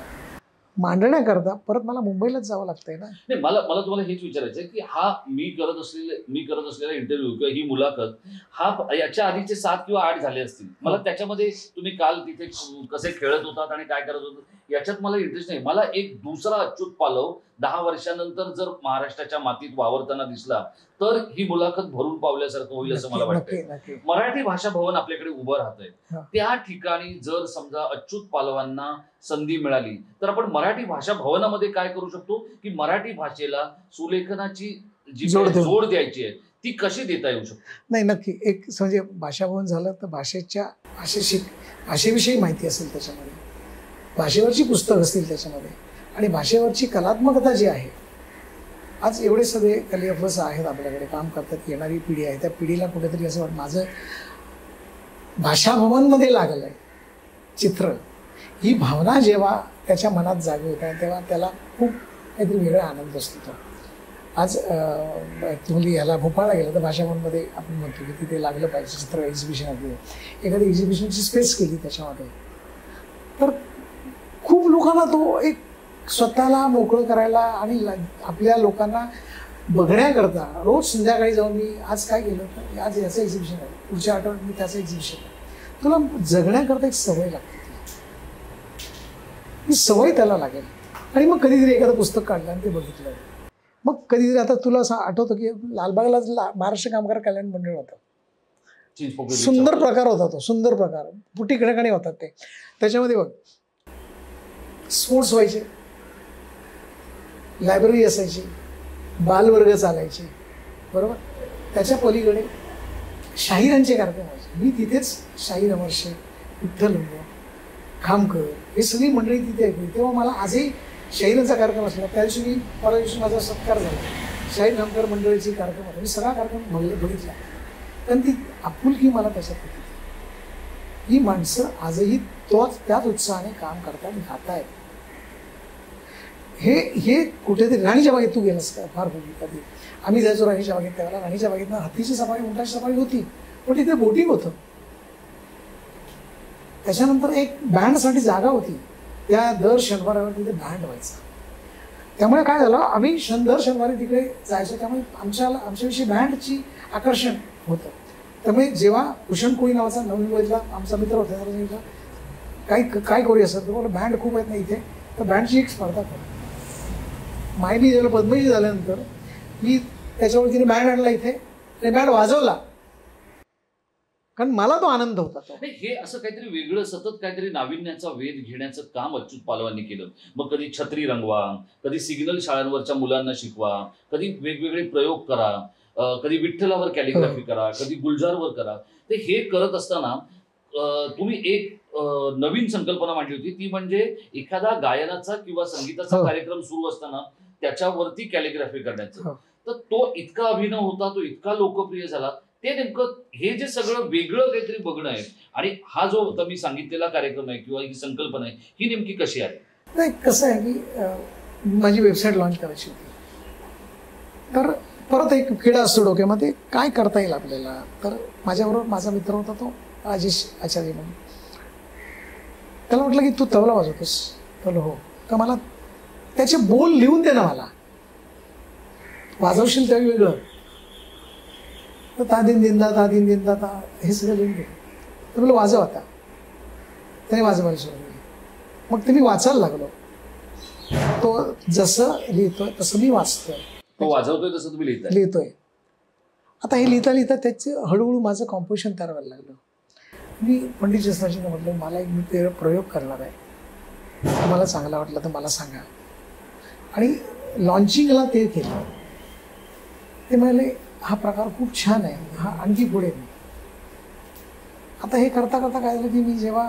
मांडण्याकरता परत मला मुंबईलाच जावं लागतंय ना. नाही, मला मला तुम्हाला हेच विचारायचं आहे की हा मी करत असलेला इंटरव्ह्यू किंवा ही मुलाखत हा याच्या आधीचे 7 किंवा 8 झाले असतील. मला त्याच्यामध्ये तुम्ही काल तिथे कसे खेळत होतात आणि काय करत होतात याच्यात मला इंटरेस्ट नाही. मला एक दुसरा अच्युत पालव 10 वर्षानंतर जर महाराष्ट्राच्या मातीत वावरताना दिसला तर ही मुलाखत भरून पावल्यासारखं होईल असं मला वाटतं. मराठी भाषा भवन आपल्याकडे उभं राहतंय, त्या ठिकाणी जर समजा अच्युत पालवांना संधी मिळाली तर आपण मराठी भाषा भवनामध्ये काय करू शकतो की मराठी भाषेला सुलेखनाची जी जोड द्यायची आहे ती कशी देता येऊ शकते? नाही, नक्की. एक म्हणजे भाषा भवन झालं तर भाषेविषयी माहिती असेल, त्याच्यामध्ये भाषेवरची पुस्तक असतील त्याच्यामध्ये, आणि भाषेवरची कलात्मकता जी आहे. आज एवढे सगळे कलिअफस आहेत आपल्याकडे, काम करतात, येणारी पिढी आहे, त्या पिढीला कुठेतरी असं वाटतं माझं भाषा भवनमध्ये लागलं आहे चित्र. ही भावना जेव्हा त्याच्या मनात जागी होते तेव्हा त्याला खूप काहीतरी वेगळा आनंद असतो. तो आज तुम्ही याला भोपाळला गेलं तर भाषा भवनमध्ये आपण म्हणतो की तिथे लागलं पाहिजे चित्र एक्झिबिशन आपली, एखादी एक्झिबिशनची स्पेस केली त्याच्यामध्ये तर खूप लोकांना तो एक स्वतःला मोकळं करायला आणि आपल्या लोकांना बघण्याकरता रोज संध्याकाळी जाऊन मी आज काय केलं तर आज याचं एक्झिबिशन आहे, पुढच्या आठवड्यात मी त्याचं एक्झिबिशन आहे. तुला जगण्याकरता एक सवय लागते, ही सवय त्याला लागेल. आणि मग कधीतरी एखादं पुस्तक काढलं आणि ते बघितलं, मग कधीतरी आता तुला असं आठवतं की लालबागला महाराष्ट्र कामगार कल्याण मंडळ होतं, सुंदर प्रकार होता तो, सुंदर प्रकार, पुटी खडकाणी होतात ते. त्याच्यामध्ये बघ स्पोर्ट्स व्हायचे, लायब्ररी असायची, बालवर्ग चालायचे, बरोबर. त्याच्या पलीकडे शाहिरांचे कार्यक्रम व्हायचे. मी तिथेच शाहीर अमरशे, विठ्ठल खामकर हे सगळी मंडळी तिथे ऐकली. तेव्हा मला आजही शाहिरांचा कार्यक्रम असला, त्या दिवशी मी परवा दिवशी माझा सत्कार झाला, शाहीर खामकर मंडळीचे कार्यक्रम होता, मी सगळा कार्यक्रम बघितला. पण ती आपुलकी मला त्याच्यात होती. ही माणसं आजही त्याच उत्साहाने काम करतात, गातायत. हे कुठेतरी राणीच्या बागेत तू गेलास का? फार होती कधी आम्ही जायचो राणीच्या बागेत, त्यावेळेला राणीच्या बागेत हत्तीची सफारी, उंटाची सफारी होती, पण तिथे बोटिंग होतं. त्याच्यानंतर एक बँडसाठी जागा होती, त्या दर शनिवारावर तिथे बँड व्हायचा. त्यामुळे काय झालं, आम्ही दर शनिवारी तिकडे जायचो, त्यामुळे आमच्याविषयी बँडची आकर्षण होतं. त्यामुळे जेव्हा भूषण कोळी नावाचा नवी मुंबईतला आमचा मित्र होता, त्याला सांगितलं काय कोळी असं, तर मला बँड खूप आहेत ना इथे, तर बँडची एक स्पर्धा कर. मायनी जेव्हा पद्मश्री झाल्यानंतर मी त्याच्यावर तिने बँड आणला इथे आणि बँड वाजवला, कारण मला तो आनंद होता. हे असं काहीतरी वेगळं, सतत काहीतरी नाविन्याचा वेध घेण्याचं काम अच्युत पालवांनी केलं. मग कधी छत्री रंगवा, कधी सिग्नल शाळांवरच्या मुलांना शिकवा, कधी वेगवेगळे प्रयोग करा, कधी विठ्ठलावर कॅलिग्राफी करा, कधी गुलजारवर करा. ते हे करत असताना तुम्ही एक नवीन संकल्पना मांडली होती, ती म्हणजे एखादा गायनाचा किंवा संगीताचा कार्यक्रम सुरू असताना त्याच्यावरती कॅलिग्राफी करण्याचं. तर तो इतका अभिनव होता, तो इतका लोकप्रिय झाला. ते नेमकं हे जे सगळं वेगळं काहीतरी बघणं आहे, आणि हा जो तुम्ही सांगितलेला कार्यक्रम आहे किंवा ही संकल्पना आहे, ही नेमकी कशी आहे? नाही, कसं आहे की माझी वेबसाईट लॉन्च करायची होती, तर परत एक किडा असतो डोक्यामध्ये, काय करता येईल आपल्याला. तर माझ्याबरोबर माझा मित्र होता तो राजेश आचार्य म्हणून, त्याला म्हटलं की तू तबला वाजवतोस. तर हो, तर मला त्याचे बोल लिहून दे ना, मला वाजवशील त्यावेळी वेगळं, तर ता दिन दिनदा ता हे सगळं लिहून दे. तर मला वाजव आता. त्याने वाजवायला सुरू केली. मग ते मी वाचायला लागलो. तो जसं लिहितोय तसं मी वाचतोय, तो वाजवतोय तसं तुम्ही लिहितोय. आता हे लिहिता लिहिता त्याचं हळूहळू माझं कॉम्पोजिशन तयार व्हायला लागलं. मी पंडित जसराजींना म्हटलं मला एक मी प्रयोग करणार आहे, तुम्हाला चांगला वाटला तर मला सांगा. आणि लॉन्चिंगला ते केलं. ते म्हणाले हा प्रकार खूप छान आहे, हा आणखी पुढे. आता हे करता करता काय झालं की मी जेव्हा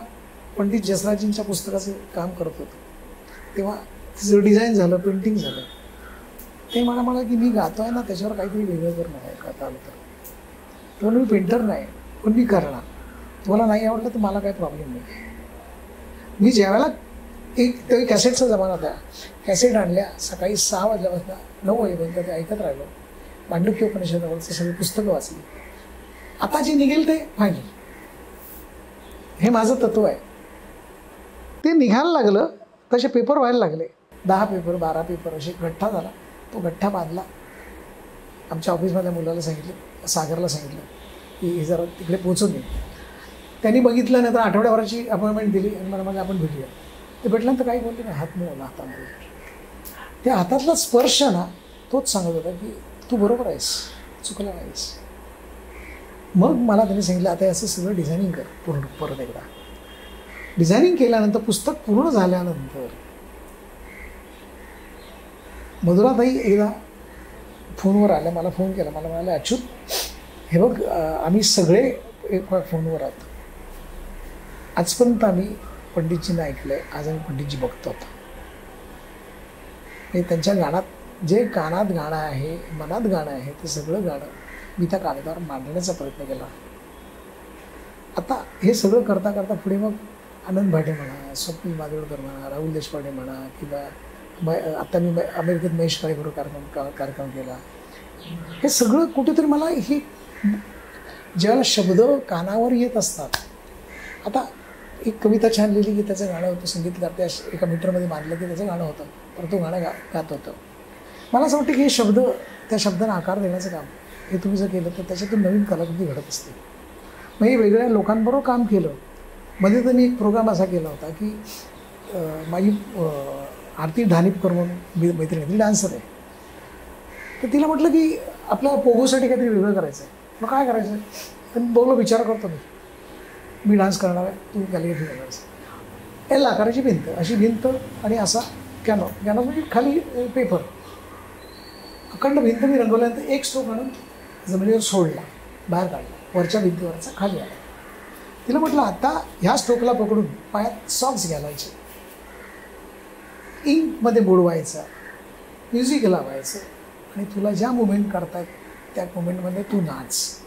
पंडित जसराजींच्या पुस्तकाचं काम करत होतो तेव्हा तिचं डिझाईन झालं, प्रिंटिंग झालं. ते मला की मी गातोय ना, त्याच्यावर काहीतरी वेगळं करणार आहे गाता आलं तर. म्हणून मी पेंटर नाही, पण मी करणार. तुम्हाला नाही आवडलं तर मला काही प्रॉब्लेम नाही. मी ज्यावेळेला तेव्हा कॅसेटचा जमाना होता, कॅसेट आणल्या, सकाळी 6 वाजल्यापासून 9 वाजेपर्यंत ते ऐकत राहिलो. मांडुक्य उपनिषदावरचे सगळे पुस्तकं वाचली. आता जे निघेल ते फायनल, हे माझं तत्व आहे. ते निघायला लागलं तसे पेपर व्हायला लागले. 10 पेपर 12 पेपर असे गठ्ठा झाला. तो गठ्ठा बांधला. आमच्या ऑफिसमधल्या मुलाला सांगितलं, सागरला सांगितलं की हे जरा तिकडे पोचून ये. त्यांनी बघितलं नंतर आठवड्याभराची अपॉइंटमेंट दिली आणि मला आपण भेटूया. ते भेटल्यानंतर काही बोलले नाही, हात मिळवला हातामध्ये. त्या हातातला स्पर्श ना तोच सांगत होता की तू बरोबर आहेस, चुकला नाहीस. मग मला त्यांनी सांगितलं आता असं सगळं डिझायनिंग कर पूर्ण परत एकदा. डिझायनिंग केल्यानंतर पुस्तक पूर्ण झाल्यानंतर मधुराताई एकदा फोनवर आल्या, मला फोन केला. मला म्हणाले अच्युत हे बघ आम्ही सगळे एक फोनवर आहोत. आजपर्यंत आम्ही पंडितजींना ऐकलं आहे, आज आम्ही पंडितजी बघतो आता. हे त्यांच्या गाण्यात जे कानात गाणं आहे, मनात गाणं आहे, ते सगळं गाणं मी त्या कागदावर मांडण्याचा प्रयत्न केला. आता हे सगळं करता करता पुढे मग आनंद भाटे म्हणा, स्वप्नील माजोळकर म्हणा, राहुल देशपांडे म्हणा, किंवा आता मी अमेरिकेत महेश काळेबरोबर कार्यक्रम केला. हे सगळं कुठेतरी मला ही ज्यावेळेला शब्द कानावर येत असतात. आता एक कविता छान लिहिली की त्याचं गाणं होतं, संगीतकार त्या एका मीटरमध्ये मारलं की त्याचं गाणं होतं, तर तो गाणं गात होतं. मला असं वाटतं की हे शब्द, त्या शब्दांना आकार देण्याचं काम हे तुम्ही जर केलं तर त्याच्यातून नवीन कलाकृती घडत असते. मग हे वेगळ्या लोकांबरोबर काम केलं. मध्ये तर मी एक प्रोग्राम असा केला होता की माझी आरती ढानिपकर म्हणून मैत्रिणी, ती डान्सर आहे. तर तिला म्हटलं की आपल्या पोगोसाठी काहीतरी वेगळं करायचं आहे. मग काय करायचं आहे, तर मी बोललो विचार करतो मी डान्स करणार आहे, तू कॅलिग्राफी करणार आहेस. एल आकाराची भिंत, अशी भिंत आणि असा कॅनो म्हणजे खाली पेपर, अखंड भिंत मी रंगवल्यानंतर एक स्ट्रोक आणून जमिनीवर सोडला, बाहेर काढला, वरच्या भिंतीवरचा खाली आला. तिला म्हटलं आता ह्या स्ट्रोकला पकडून पायात सॉक्स घालायचे, इंकमध्ये बुडवायचा, म्युझिक लावायचं आणि तुला ज्या मुवमेंट करतायत त्या मुवमेंटमध्ये तू नाच.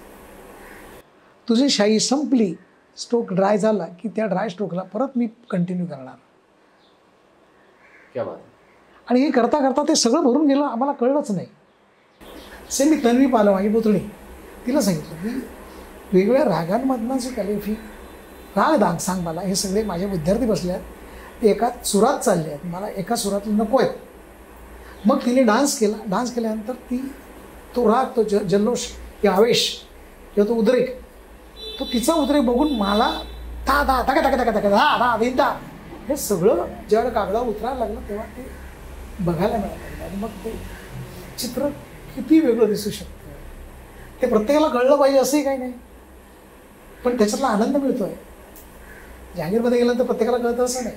तुझी शाई संपली, स्ट्रोक ड्राय झाला की त्या ड्राय स्ट्रोकला परत मी कंटिन्यू करणार. क्या बात. आणि हे करता करता ते सगळं भरून गेलं, आम्हाला कळलंच नाही. सेम मी तन्वी पालं, माझी पुतणी, तिला सांगितलं की वेगवेगळ्या रागांमधनं जी कॅलिग्राफी, राग सांग मला. हे सगळे माझे विद्यार्थी बसले आहेत, ते एका सुरात चालले आहेत, मला एका सुरातले नको आहेत. मग तिने डान्स केला. डान्स केल्यानंतर तो राग, तो जल्लोष किंवा आवेश किंवा तो उद्रेक, तो तिचा उद्रेक बघून मला धा धा धका धका धका धका धा धा धिंदा हे सगळं ज्यावेळेला कागदावर उतरायला लागलं तेव्हा ते बघायला मिळालं. आणि मग ते चित्र किती वेगळं दिसू शकतं. ते प्रत्येकाला कळलं पाहिजे असंही काही नाही, पण त्याच्यातला आनंद मिळतो आहे. जहांगीरमध्ये गेल्यानंतर प्रत्येकाला कळतं असं नाही,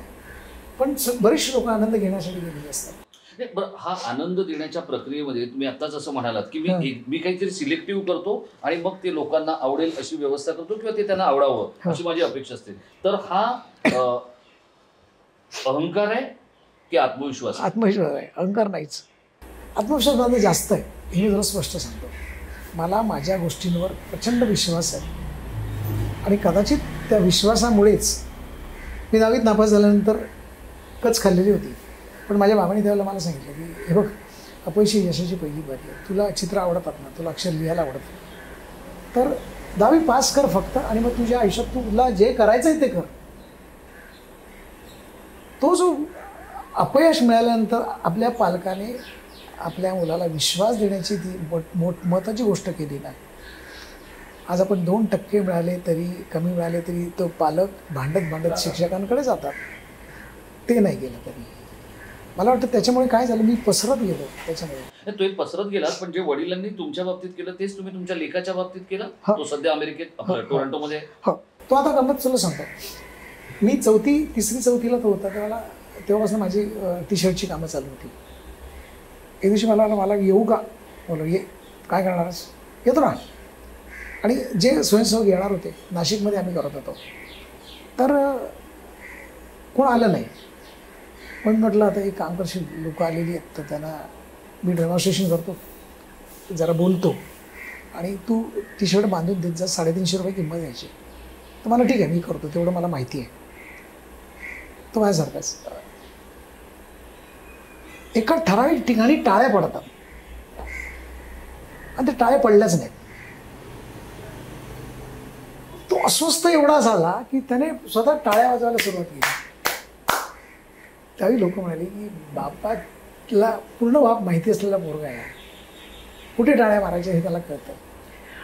पण बरेचसे लोक आनंद घेण्यासाठी गेलेले असतात. बरं, हा आनंद देण्याच्या प्रक्रियेमध्ये तुम्ही आत्ताच असं म्हणालात की मी काहीतरी सिलेक्टिव्ह करतो आणि मग ते लोकांना आवडेल अशी व्यवस्था करतो किंवा ते त्यांना आवडावं अशी माझी अपेक्षा असते. तर हा अहंकार आहे की आत्मविश्वास? आत्मविश्वास आहे, अहंकार नाहीच. आत्मविश्वास माझा जास्त आहे, हे मी जरा स्पष्ट सांगतो. मला माझ्या गोष्टींवर प्रचंड विश्वास आहे आणि कदाचित त्या विश्वासामुळेच मी 10वीत नापास झाल्यानंतर कच खाल्लेली होती. पण माझ्या बाबांनी त्यावेळेला मला सांगितलं की हे बघ, अपयशी यशाची पहिली बारी आहे. तुला चित्र आवडतात ना, तुला अक्षर लिहायला आवडतं, तर 10वी पास कर फक्त आणि मग तुझ्या आयुष्यात तुला जे करायचं आहे ते कर. तो जो अपयश मिळाल्यानंतर आपल्या पालकाने आपल्या मुलाला विश्वास देण्याची ती महत्त्वाची गोष्ट केली ना. आज आपण 2% मिळाले तरी, कमी मिळाले तरी तो पालक भांडत भांडत शिक्षकांकडे जातात. ते नाही गेलं तरी मला वाटतं त्याच्यामुळे काय झालं, मी पसरत गेलो. त्याच्यामुळे तो एक पसरत गेला, पण जे वडिलांनी तुमच्या बाबतीत केलं तेच तुम्ही तुमच्या लेखाच्या बाबतीत केलं. तो सध्या अमेरिकेत टोरंटोमध्ये. हो, तो आता गंमत तुला सांगतो. मी 3री-4थीला तो होता तेव्हापासून माझी टी शर्टची कामं चालू होती. एक दिवशी मला येऊ का, बोलो ये, काय करणारच, येतो ना. आणि जे स्वयंसेवक येणार होते नाशिकमध्ये आम्ही करत होतो, तर कोण आलं नाही. पण म्हटलं आता एक काम करशील, लोक आलेली आहेत तर त्यांना मी डेमॉन्स्ट्रेशन करतो, जरा बोलतो आणि तू टी शर्ट बांधून देत जा, 350 रुपये किंमत द्यायची. तर मला ठीक आहे, मी करतो, तेवढं मला माहिती आहे. तो माझ्यासारखाच. एका ठराविक ठिकाणी टाळ्या पडतात आणि ते टाळे पडल्याच नाहीत. तो अस्वस्थ एवढा झाला की त्याने स्वतः टाळ्या वाजवायला सुरुवात केली. त्यावेळी लोक म्हणाले की बापाला पूर्ण बाप माहिती असलेला पोरगा आहे, कुठे टाळ्या मारायच्या हे त्याला कळतं.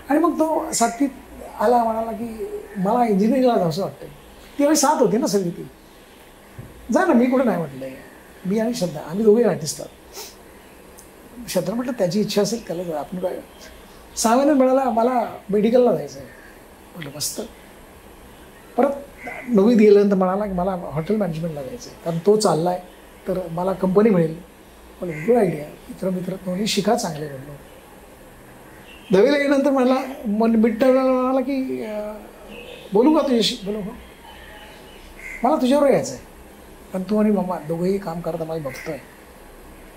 आणि मग तो 7वीत आला, म्हणाला की मला इंजिनिअरिंगला जावं असं वाटतं. त्यावेळी 7 होती ना सगळी ती. जा ना, मी कुठे नाही म्हटलं आहे. मी आणि श्रद्धा आम्ही दोघे आर्टिस्ट आहोत. श्रद्धा म्हटलं त्याची इच्छा असेल त्याला जा, आपण काय. 6 महिन्यात म्हणाला मला मेडिकलला जायचं आहे. म्हटलं मस्त. परत 9वीत गेल्यानंतर म्हणाला की मला हॉटेल मॅनेजमेंटला जायचं आहे, कारण तो चालला आहे तर मला कंपनी मिळेल. पण गुड आयडिया, मित्र दोन्ही शिका चांगले म्हणलो. 10वीला गेल्यानंतर मला मिड टर्मला म्हणाला की बोलू का तुझ्याशी. बोलू हो, मला तुझ्यावर यायचं आहे, कारण तू आणि मम्मा दोघंही काम करत आम्हाला बघतोय.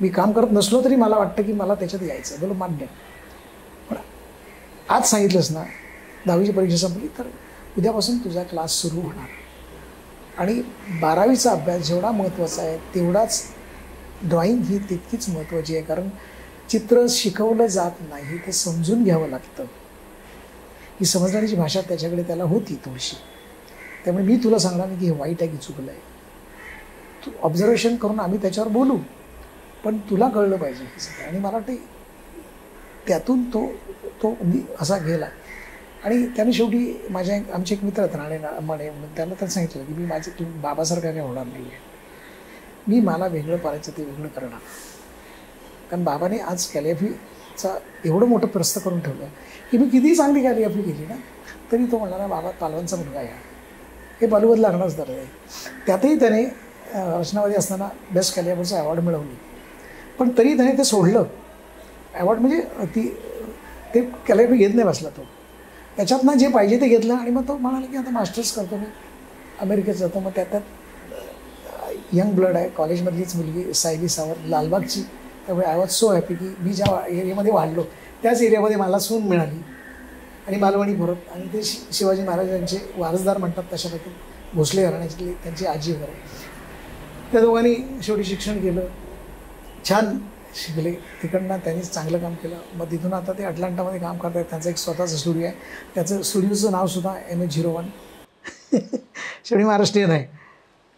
मी काम करत नसलो तरी मला वाटतं की मला त्याच्यात यायचं आहे. बोलो मान्य. पण आज सांगितलंस ना 10वीची परीक्षा संपली तर उद्यापासून तुझा क्लास सुरू होणार. आणि 12वीचा अभ्यास जेवढा महत्त्वाचा आहे तेवढाच ड्रॉइंग ही तितकीच महत्त्वाची आहे. कारण चित्र शिकवलं जात नाही, ते समजून घ्यावं लागतं. ही समजण्याची भाषा त्याला होती थोडीशी. त्यामुळे मी तुला सांगणार नाही की हे वाईट आहे की चुकलं आहे. तू ऑब्झर्वेशन करून आम्ही त्याच्यावर बोलू, पण तुला कळलं पाहिजे हे सगळं. आणि मला वाटते त्यातून तो मी असा गेला. आणि त्याने शेवटी आमचे एक मित्र आहेत राणे म्हणे, त्याला तर सांगितलं की मी माझे बाबासारखं काही होणार नाही आहे. मला वेगळं पाडायचं ते वेगळं करणार. कारण बाबाने आज कॅलिग्राफीचा एवढं मोठं प्रस्थ करून ठेवलं की मी कितीही चांगली कॅलिग्राफी केली ना तरी तो म्हणाला बाबा पालवांचा मुलगा आहे, हे बालूवत लागणारच दर आहे. त्यातही त्याने रचनावादी असताना बेस्ट कॅलिग्राफरचा अवॉर्ड मिळवली. पण तरी त्याने ते सोडलं. अवॉर्ड म्हणजे ते कॅलिग्राफी घेत नाही बसला तो. त्याच्यातनं जे पाहिजे ते घेतलं. आणि मग तो म्हणाला की आता मास्टर्स करतो मी, अमेरिकेत जातो. मग त्यात यंग ब्लड आहे, कॉलेजमधलीच मुलगी सायली सावंत, लालबागची. त्यामुळे आय वॉज सो हॅपी की मी ज्या एरियामध्ये वाढलो त्याच एरियामध्ये मला सून मिळाली. आणि मालवणी भरत. आणि ते शिवाजी महाराजांचे वारसदार म्हणतात तशापैकी भोसले घराण्याची त्यांची आजी वगैरे. त्या दोघांनी शेवटी शिक्षण केलं, छान शिकले. तिकडनं त्यांनी चांगलं काम केलं. मग तिथून आता ते अटलांटामध्ये काम करतात. त्यांचं एक स्वतःचं स्टुडिओ आहे. त्याचं स्टुडिओचं नावसुद्धा MH01. शेवटी महाराष्ट्रीयन आहे.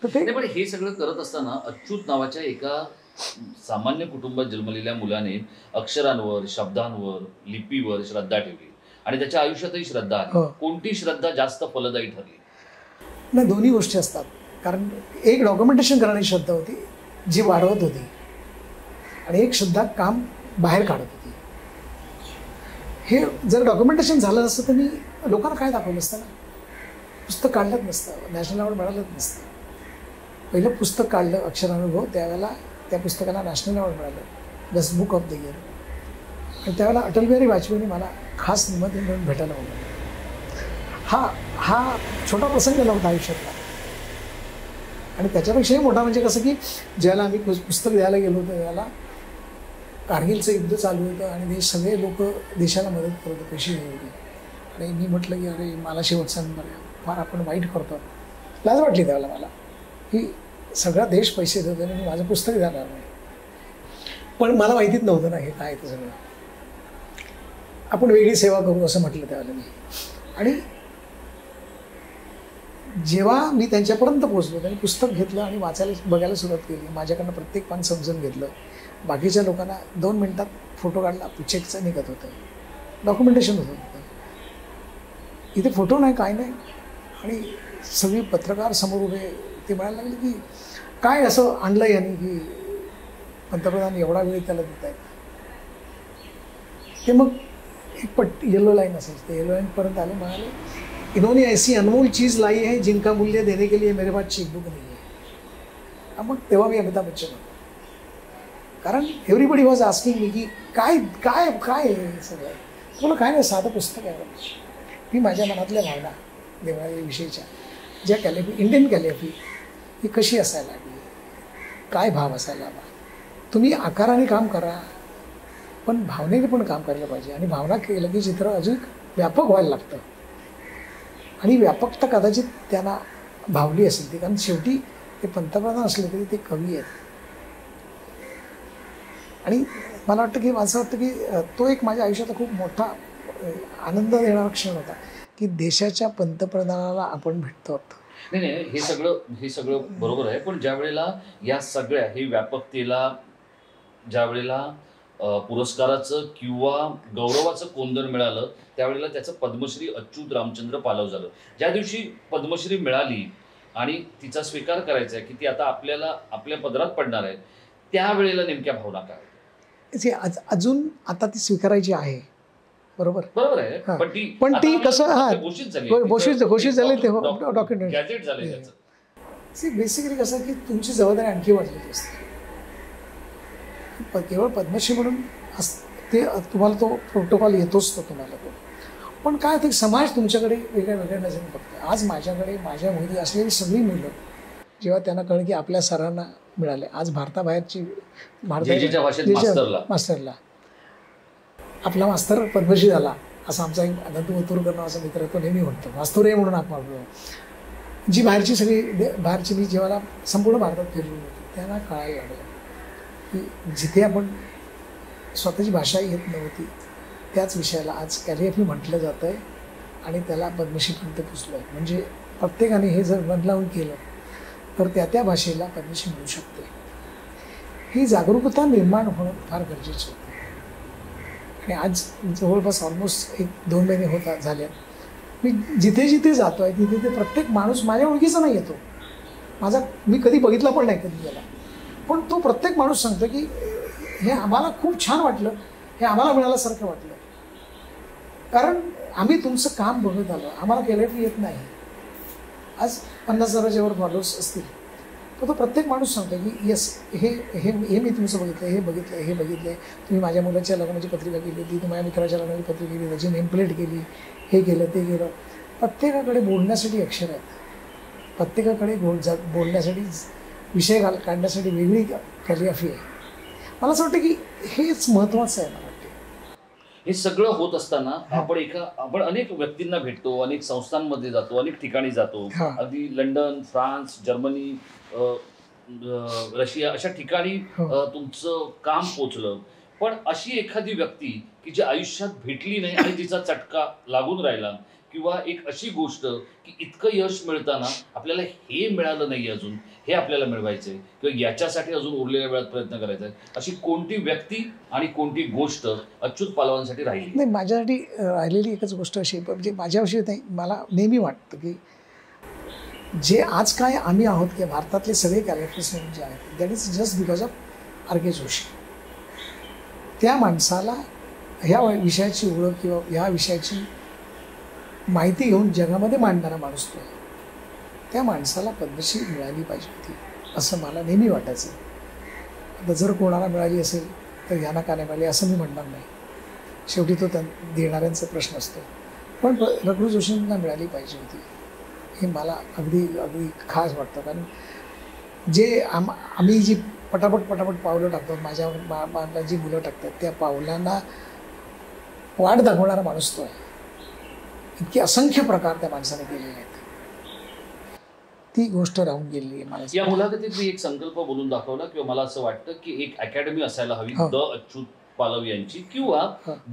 तर ते पण हे सगळं करत असताना अच्युत नावाच्या एका सामान्य कुटुंबात जन्मलेल्या मुलाने अक्षरांवर, शब्दांवर, लिपीवर श्रद्धा ठेवली आणि त्याच्या आयुष्यातही श्रद्धा आली. कोणती श्रद्धा जास्त फलदायी ठरली? नाही, दोन्ही गोष्टी असतात. कारण एक डॉक्युमेंटेशन करण्याची श्रद्धा होती जी वाढवत होती, आणि एक श्रद्धा काम बाहेर काढत होती. हे जर डॉक्युमेंटेशन झालं नसतं तर मी लोकांना काय दाखवलं असतं ना. पुस्तक काढलंच नसतं, नॅशनल अवॉर्ड मिळालंच नसतं. पहिलं पुस्तक काढलं अक्षरानुभव, त्यावेळेला त्या पुस्तकाला नॅशनल अवॉर्ड मिळालं, best book of the year. आणि त्यावेळेला अटल बिहारी वाजपेयींनी मला खास निमंत्रण देऊन भेटायला बोलवलं. हा छोटा प्रसंग नव्हता आयुष्यातला. आणि त्याच्यापेक्षाही मोठा म्हणजे कसं की ज्याला आम्ही पुस्तक द्यायला गेलो होतो त्याला कारगिलचं युद्ध चालू होतं आणि सगळे लोक देशाला मदत करत होते, पैसे देत होते. आणि मी म्हटलं की अरे मला शेवटचा नंबर आहे, फार आपण वाईट करतो. लाज वाटली त्यावेळेला मला की सगळा देश पैसे देतो आणि मी माझं पुस्तक देणार नाही. पण मला माहितीच नव्हतं ना हे काय ते सगळं. आपण वेगळी सेवा करू असं म्हटलं त्यावेळेला मी. आणि जेव्हा मी त्यांच्यापर्यंत पोहोचलो त्यांनी पुस्तक घेतलं आणि वाचायला बघायला सुरुवात केली. माझ्याकडनं प्रत्येक पान समजून घेतलं. बाकीच्या लोकांना 2 मिनिटात फोटो काढला, चेकचं निघत होतं, डॉक्युमेंटेशन होतं. इथे फोटो नाही, काय नाही. आणि सगळी पत्रकार समोर उभे. ते म्हणायला लागले की काय असं आणलं यांनी की पंतप्रधान एवढा वेळ त्याला देत आहेत. ते मग एक येलो लाईन असायची, ते येलो लाईनपर्यंत आले. म्हणाले इन्होंने ऐसी अनमोल चीज़ लाई है जिनका मूल्य देने के लिए मेरे पास चेकबुक नहीं है. मग तेव्हा मी अमिताभ बच्चन होतो. कारण एव्हरीबडी वॉज आस्किंग मी की काय काय काय हे सगळं. तुला काय नाही, साधं पुस्तक आहे. मी माझ्या मनातल्या भावना देवाविषयीच्या ज्या कॅलिग्राफी, इंडियन कॅलिग्राफी ही कशी असायला हवी, काय भाव असायला हवा. तुम्ही आकाराने काम करा पण भावनेने पण काम करायला पाहिजे. आणि भावना केलं की चित्र अजून व्यापक व्हायला लागतं. आणि व्यापकता कदाचित त्यांना भावली असेल ती, कारण शेवटी ते पंतप्रधान असले तरी ते कवी आहेत. आणि मला वाटतं की असं वाटतं की तो एक माझ्या आयुष्यातला खूप मोठा आनंद देणारा क्षण होता की देशाच्या पंतप्रधानाला आपण भेटतो. नाही नाही, हे सगळं बरोबर आहे, पण ज्या वेळेला या सगळ्या हे व्यापकतेला ज्या वेळेला पुरस्काराचं किंवा गौरवाचं कोंदण मिळालं त्यावेळेला त्याचं पद्मश्री अच्युत रामचंद्र पालव झालं. ज्या दिवशी पद्मश्री मिळाली आणि तिचा स्वीकार करायचा आहे की ती आता आपल्याला आपल्या पदरात पडणार आहे, त्यावेळेला नेमक्या भावना काय? अजून आता ती स्वीकारायची आहे, बरोबर बरोबर आहे, हां. पण ती आता कसं घोषित झाली, घोषित झाले ते डॉक्युमेंट गॅजेट झाले त्याचं. बेसिकली कसं की तुमची जबाबदारी आणखी वाढलेली असते. केवळ पद्मश्री म्हणून ते तुम्हाला तो प्रोटोकॉल येतोच तो तुम्हाला तो, पण काय ते समाज तुमच्याकडे वेगळ्या वेगळ्या नजरेने बघतो. आज माझ्याकडे माझ्या मुली असलेली सगळी मुलं जेव्हा त्यांना कळलं की आपल्या सरांना मिळाले, आज भारताबाहेरची मास्टरला आपला मास्तर पद्मश्री झाला असं आमचा एक अनंत मुतूरकर नावाचा मित्र तो नेहमी म्हणतो, मास्तुरे म्हणून आपण जी बाहेरची सगळी बाहेरची मी जेव्हा संपूर्ण भारतात फिरली होती त्यांना कळायला लागलं की जिथे आपण स्वतःची भाषा येत नव्हती त्याच विषयाला आज कॅलिग्राफी म्हटलं जातं आहे आणि त्याला पद्मश्रीपर्यंत पोचलो आहे. म्हणजे प्रत्येकाने हे जर मन लावून केलं तर त्या भाषेला पद्मश्री मिळू शकते. ही जागरूकता निर्माण होणं फार गरजेचं होतं आणि आज जवळपास ऑलमोस्ट 1-2 महिने झाले मी जिथे जिथे जातो आहे तिथे ते प्रत्येक माणूस माझ्या ओळखीचा नाही येतो, मी कधी बघितला पण नाही कधी त्याला, पण तो प्रत्येक माणूस सांगतो की हे आम्हाला खूप छान वाटलं, हे आम्हाला मिळाल्यासारखं वाटलं, कारण आम्ही तुमचं काम बघत आलो, आम्हाला कॅलिग्राफी येत नाही. आज 50,000च्या वर फॉलोअर्स असतील तर तो प्रत्येक माणूस सांगतो की येस हे मी तुमचं बघितलं, हे बघितलं, तुम्ही माझ्या मुलाच्या लग्नाची पत्रिका केली होती, तुम्ही माझ्या मित्राच्या लग्नाची पत्रिका केली, त्याची नेमप्लेट केली, हे केलं ते केलं. प्रत्येकाकडे बोलण्यासाठी अक्षर आहेत, प्रत्येकाकडे बोलण्यासाठी विषय काढण्यासाठी वेगळी कॅलिग्राफी आहे. मला असं वाटतं की हेच महत्त्वाचं आहे. मला वाटतं हे सगळं होत असताना आपण अनेक व्यक्तींना भेटतो, अनेक संस्थांमध्ये जातो, अनेक ठिकाणी जातो, अगदी लंडन, फ्रान्स, जर्मनी, रशिया अशा ठिकाणी तुमचं काम पोचलं. पण अशी एखादी व्यक्ती की जी आयुष्यात भेटली नाही आणि तिचा चटका लागून राहिला, किंवा एक अशी गोष्ट की इतकं यश मिळताना आपल्याला हे मिळालं नाही अजून, हे आपल्याला मिळवायचंय किंवा याच्यासाठी अजून उरलेल्या वेळात प्रयत्न करायचा आहे, अशी कोणती व्यक्ती आणि कोणती गोष्ट अच्युत पालवांसाठी राहिली? नाही, माझ्यासाठी राहिलेली एकच गोष्ट अशी, म्हणजे माझ्याविषयी नाही, मला नेहमी वाटतं की जे आज काय आम्ही आहोत की भारतातले सगळे कॅलिग्राफर्स जे आहेत that is just because of R K. Joshi. त्या माणसाला ह्या विषयाची ओळख किंवा ह्या विषयाची माहिती घेऊन जगामध्ये मांडणारा माणूस तो आहे. त्या माणसाला पद्मश्री मिळाली पाहिजे होती असं मला नेहमी वाटायचं. आता जर कोणाला मिळाली असेल तर यांना का नाही मिळाली असं मी म्हणणार नाही, शेवटी तो देणाऱ्यांचा प्रश्न असतो, पण रघु जोशींना मिळाली पाहिजे होती हे मला अगदी खास वाटतं. कारण जे आम्ही जी पटापट पावलं टाकतो, माझ्या जी मुलं टाकतात त्या पावलांना वाट दाखवणारा माणूस तो आहे. इतके असंख्य प्रकार त्या माणसाने केलेले आहेत, ती गोष्ट राहून गेलेली आहे मला. या मुलाखतीत मी एक संकल्प बोलून दाखवला किंवा मला असं वाटतं की एक अकॅडमी असायला हवी द अच्युत पालव यांची किंवा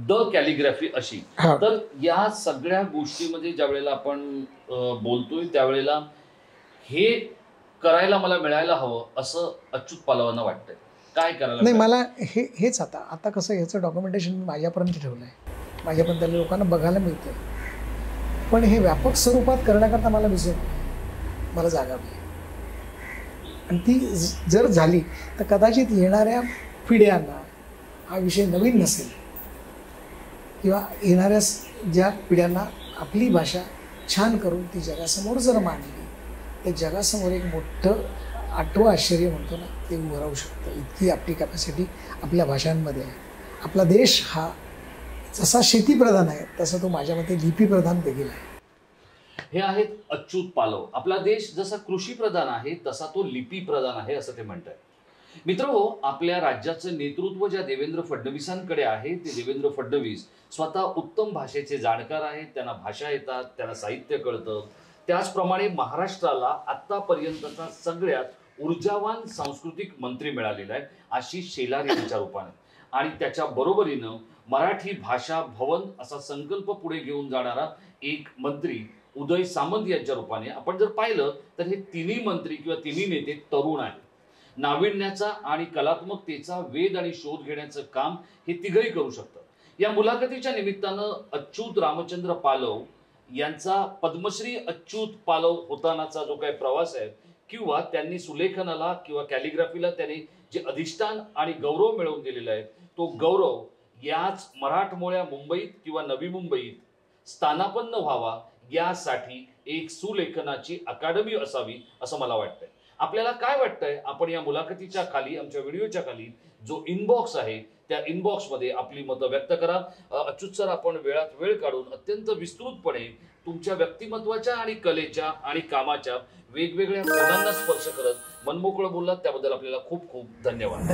द कॅलिग्राफी अशी. तर या सगळ्या गोष्टीमध्ये ज्या वेळेला आपण बोलतोय त्यावेळेला हे करायला मला मिळायला हवं असं अच्युत पालवांना वाटतंय. काय करायला? नाही, मला हेच आता कसं ह्याचं डॉक्युमेंटेशन मी माझ्यापर्यंत ठेवलं आहे, माझ्यापर्यंत लोकांना बघायला मिळतं, पण हे व्यापक स्वरूपात करण्याकरता मला जागा मिळेल. आणि ती जर झाली तर कदाचित येणाऱ्या पिढ्यांना हा विषय नवीन नसेल किंवा येणाऱ्या ज्या पिढ्यांना आपली भाषा छान करून ती जगासमोर जर मांडली तर जगासमोर एक मोठं 8वं आश्चर्य म्हणतो ना ते उभं राहू शकतं. इतकी आपली कॅपॅसिटी आपल्या भाषांमध्ये आहे. आपला देश हा जसा शेतीप्रधान आहे तसा तो माझ्या मते लिपीप्रधान देखील आहे. हे आहेत अच्युत पालव. आपला देश जसा कृषी प्रधान आहे तसा तो लिपी प्रधान आहे असं ते म्हणतात. मित्रहो, आपल्या राज्याचं नेतृत्व ज्या देवेंद्र फडणवीसांकडे आहे ते देवेंद्र फडणवीस स्वतः उत्तम भाषेचे जाणकार आहेत, त्यांना भाषा येतात, त्यांना साहित्य कळतं. त्याचप्रमाणे महाराष्ट्राला आतापर्यंतचा सगळ्यात ऊर्जावान सांस्कृतिक मंत्री मिळालेला आहे आशिष शेलार यांच्या रूपाने, आणि त्याच्या बरोबरीनं मराठी भाषा भवन असा संकल्प पुढे घेऊन जाणारा एक मंत्री उदय सामंत यांच्या रूपाने आपण जर पाहिलं तर हे तिन्ही मंत्री किंवा तिन्ही नेते तरुण आहेत. नाविन्याचा आणि कलात्मकतेचा वेध आणि शोध घेण्याचं काम हे तिघही करू शकतात. या मुलाखतीच्या निमित्तानं अच्युत रामचंद्र पालव यांचा पद्मश्री अच्युत पालव होतानाचा जो काही प्रवास आहे किंवा त्यांनी सुलेखनाला किंवा कॅलिग्राफीला त्यांनी जे अधिष्ठान आणि गौरव मिळवून दिलेला आहे तो गौरव याच मराठमोळ्या मुंबईत किंवा नवी मुंबईत स्थानापन्न व्हावा यासाठी एक सुलेखनाची अकादमी असावी असं मला वाटतंय. आपल्याला काय वाटतंय? आपण या मुलाखतीच्या खाली आमच्या व्हिडिओच्या खाली जो इनबॉक्स आहे त्या इनबॉक्समध्ये आपली मतं व्यक्त करा. अच्युत सर, आपण वेळात वेळ काढून अत्यंत विस्तृतपणे तुमच्या व्यक्तिमत्वाच्या आणि कलेच्या आणि कामाच्या वेगवेगळ्या कोणांना स्पर्श करत मनमोकळं बोललात त्याबद्दल आपल्याला खूप खूप धन्यवाद.